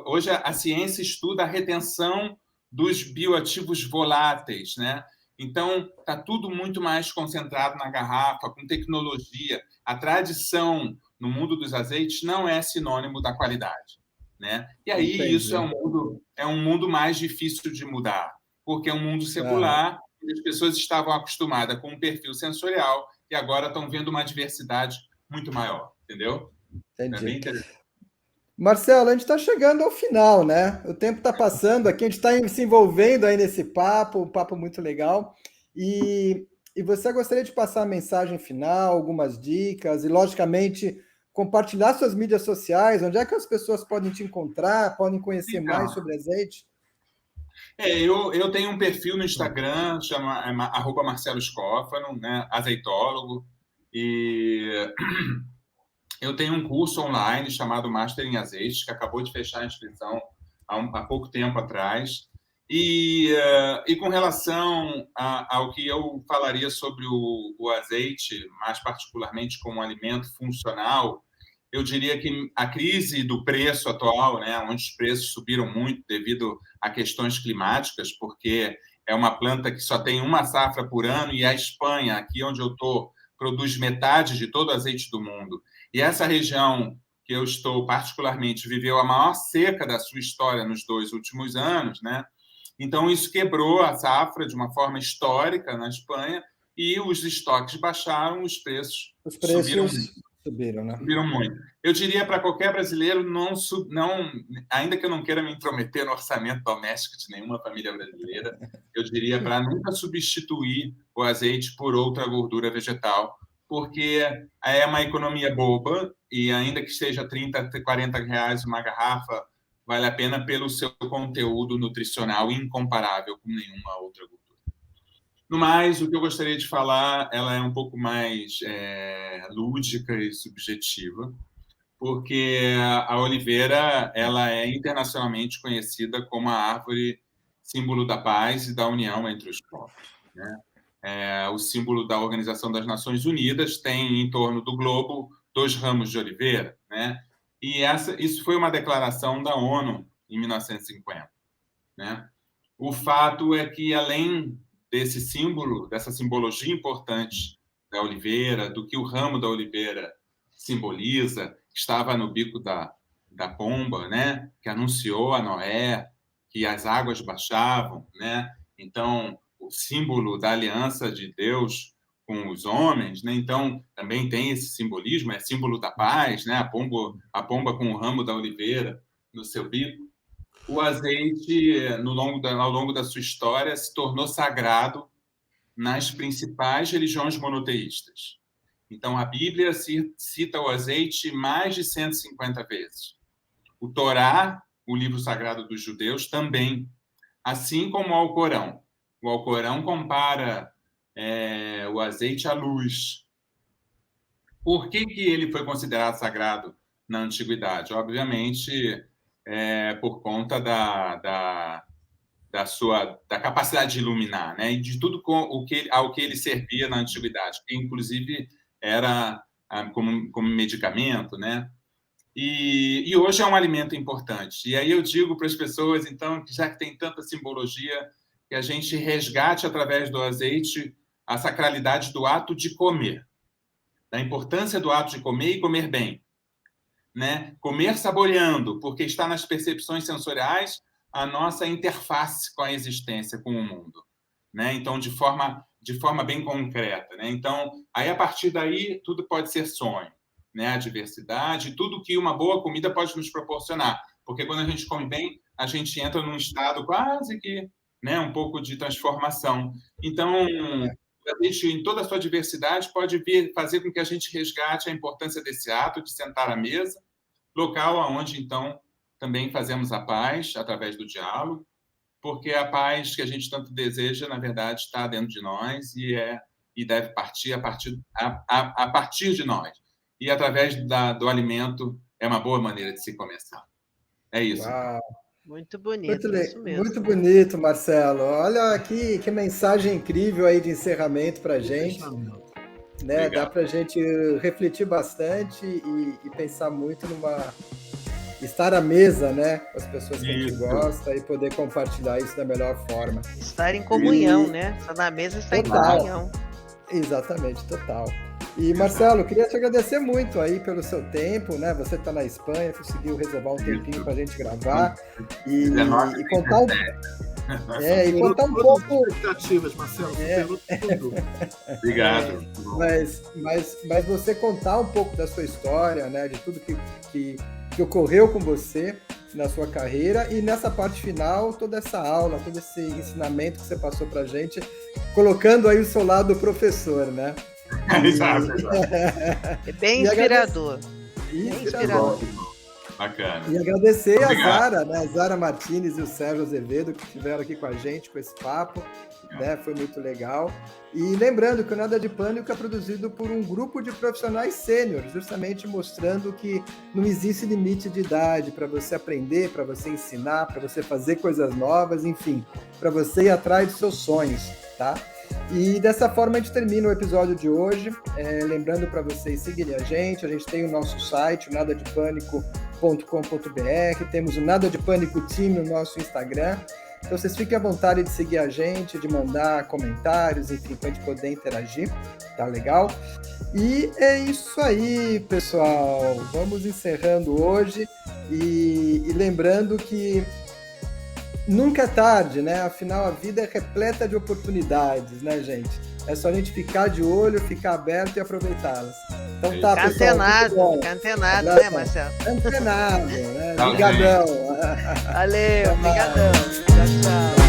hoje a ciência estuda a retenção dos bioativos voláteis, né? Então, está tudo muito mais concentrado na garrafa, com tecnologia. A tradição no mundo dos azeites não é sinônimo da qualidade. Né? E aí, entendi. Isso é um mundo mais difícil de mudar, porque é um mundo secular, onde as pessoas estavam acostumadas com um perfil sensorial e agora estão vendo uma diversidade muito maior. Entendeu? Entendi. É bem interessante. Marcelo, a gente está chegando ao final, né? O tempo está passando aqui, a gente está se envolvendo aí nesse papo, um papo muito legal. E você gostaria de passar a mensagem final, algumas dicas e, logicamente, compartilhar suas mídias sociais, onde é que as pessoas podem te encontrar, podem conhecer mais sobre azeite? Eu tenho um perfil no Instagram, chama @Marcelo Scófano, né? Azeitólogo, e... Eu tenho um curso online chamado Master em Azeites, que acabou de fechar a inscrição há pouco tempo atrás. E com relação ao que eu falaria sobre o azeite, mais particularmente como alimento funcional, eu diria que a crise do preço atual, né, onde os preços subiram muito devido a questões climáticas, porque é uma planta que só tem uma safra por ano, e a Espanha, aqui onde eu estou, produz metade de todo o azeite do mundo. E essa região que eu estou particularmente viveu a maior seca da sua história nos 2 últimos anos, né? Então, isso quebrou a safra de uma forma histórica na Espanha, e os estoques baixaram, os preços subiram, né? Subiram muito. Eu diria para qualquer brasileiro, ainda que eu não queira me intrometer no orçamento doméstico de nenhuma família brasileira, eu diria para nunca substituir o azeite por outra gordura vegetal, porque é uma economia boba, e ainda que seja 30, 40 reais uma garrafa, vale a pena pelo seu conteúdo nutricional incomparável com nenhuma outra gordura. No mais, o que eu gostaria de falar, ela é um pouco mais lúdica e subjetiva, porque a oliveira ela é internacionalmente conhecida como a árvore símbolo da paz e da união entre os povos, né? O símbolo da Organização das Nações Unidas tem em torno do globo 2 ramos de oliveira, né? E isso foi uma declaração da ONU em 1950, né? O fato é que, além desse símbolo, dessa simbologia importante da oliveira, do que o ramo da oliveira simboliza, estava no bico da pomba, né? Que anunciou a Noé que as águas baixavam, né? Então, o símbolo da aliança de Deus com os homens, né? Então, também tem esse simbolismo, é símbolo da paz, né? A pomba com o ramo da oliveira no seu bico. O azeite, ao longo da sua história, se tornou sagrado nas principais religiões monoteístas. Então, a Bíblia cita o azeite mais de 150 vezes. O Torá, o livro sagrado dos judeus, também, assim como o Alcorão. O Alcorão compara o azeite à luz. Por que ele foi considerado sagrado na antiguidade? Obviamente, por conta da capacidade de iluminar, né? E de tudo ao que ele servia na antiguidade, que inclusive era como medicamento, né? E hoje é um alimento importante. E aí eu digo para as pessoas, então, que já que tem tanta simbologia, que a gente resgate através do azeite a sacralidade do ato de comer, da importância do ato de comer e comer bem, né? Comer saboreando, porque está nas percepções sensoriais a nossa interface com a existência, com o mundo, né? Então, de forma bem concreta, né? Então, aí a partir daí tudo pode ser sonho, né? A diversidade, tudo que uma boa comida pode nos proporcionar, porque quando a gente come bem, a gente entra num estado quase que, né, um pouco de transformação. Então, a gente, em toda a sua diversidade, pode fazer com que a gente resgate a importância desse ato de sentar à mesa, local onde, então, também fazemos a paz através do diálogo, porque a paz que a gente tanto deseja, na verdade, está dentro de nós e deve partir a partir de nós. E através do alimento é uma boa maneira de se começar. É isso. Uau. Muito bonito, isso mesmo. Muito bonito, Marcelo. Olha aqui, que mensagem incrível aí de encerramento para a gente. Né? Dá para a gente refletir bastante e pensar muito estar à mesa, né, com as pessoas que a gente gosta e poder compartilhar isso da melhor forma. Estar em comunhão, né? Estar na mesa, estar total. Em comunhão. Exatamente, total. E, Marcelo, queria te agradecer muito aí pelo seu tempo, né? Você está na Espanha, conseguiu reservar um tempinho para a gente gravar e contar contar um pouco. Expectativas, Marcelo. Obrigado. Mas você contar um pouco da sua história, né? De tudo que ocorreu com você na sua carreira e nessa parte final, toda essa aula, todo esse ensinamento que você passou para a gente, colocando aí o seu lado professor, né? Exato. É bem inspirador. Bem inspirador. Bacana. E agradecer a Zara, né? A Zara Martins e o Sérgio Azevedo, que estiveram aqui com a gente, com esse papo, né? Foi muito legal. E lembrando que o Nada de Pânico é produzido por um grupo de profissionais sêniores, justamente mostrando que não existe limite de idade para você aprender, para você ensinar, para você fazer coisas novas, enfim, para você ir atrás dos seus sonhos, tá? E dessa forma a gente termina o episódio de hoje, lembrando para vocês seguirem a gente tem o nosso site, nadadepânico.com.br, temos o Nada de Pânico Team no nosso Instagram, então vocês fiquem à vontade de seguir a gente, de mandar comentários, enfim, para a gente poder interagir, tá legal? E é isso aí, pessoal, vamos encerrando hoje e lembrando que nunca é tarde, né? Afinal, a vida é repleta de oportunidades, né, gente? É só a gente ficar de olho, ficar aberto e aproveitá-las. Então tá, pessoal. Ficar antenado, né, Marcelo? Antenado, né? Obrigadão. Valeu, obrigadão. Tchau, tchau.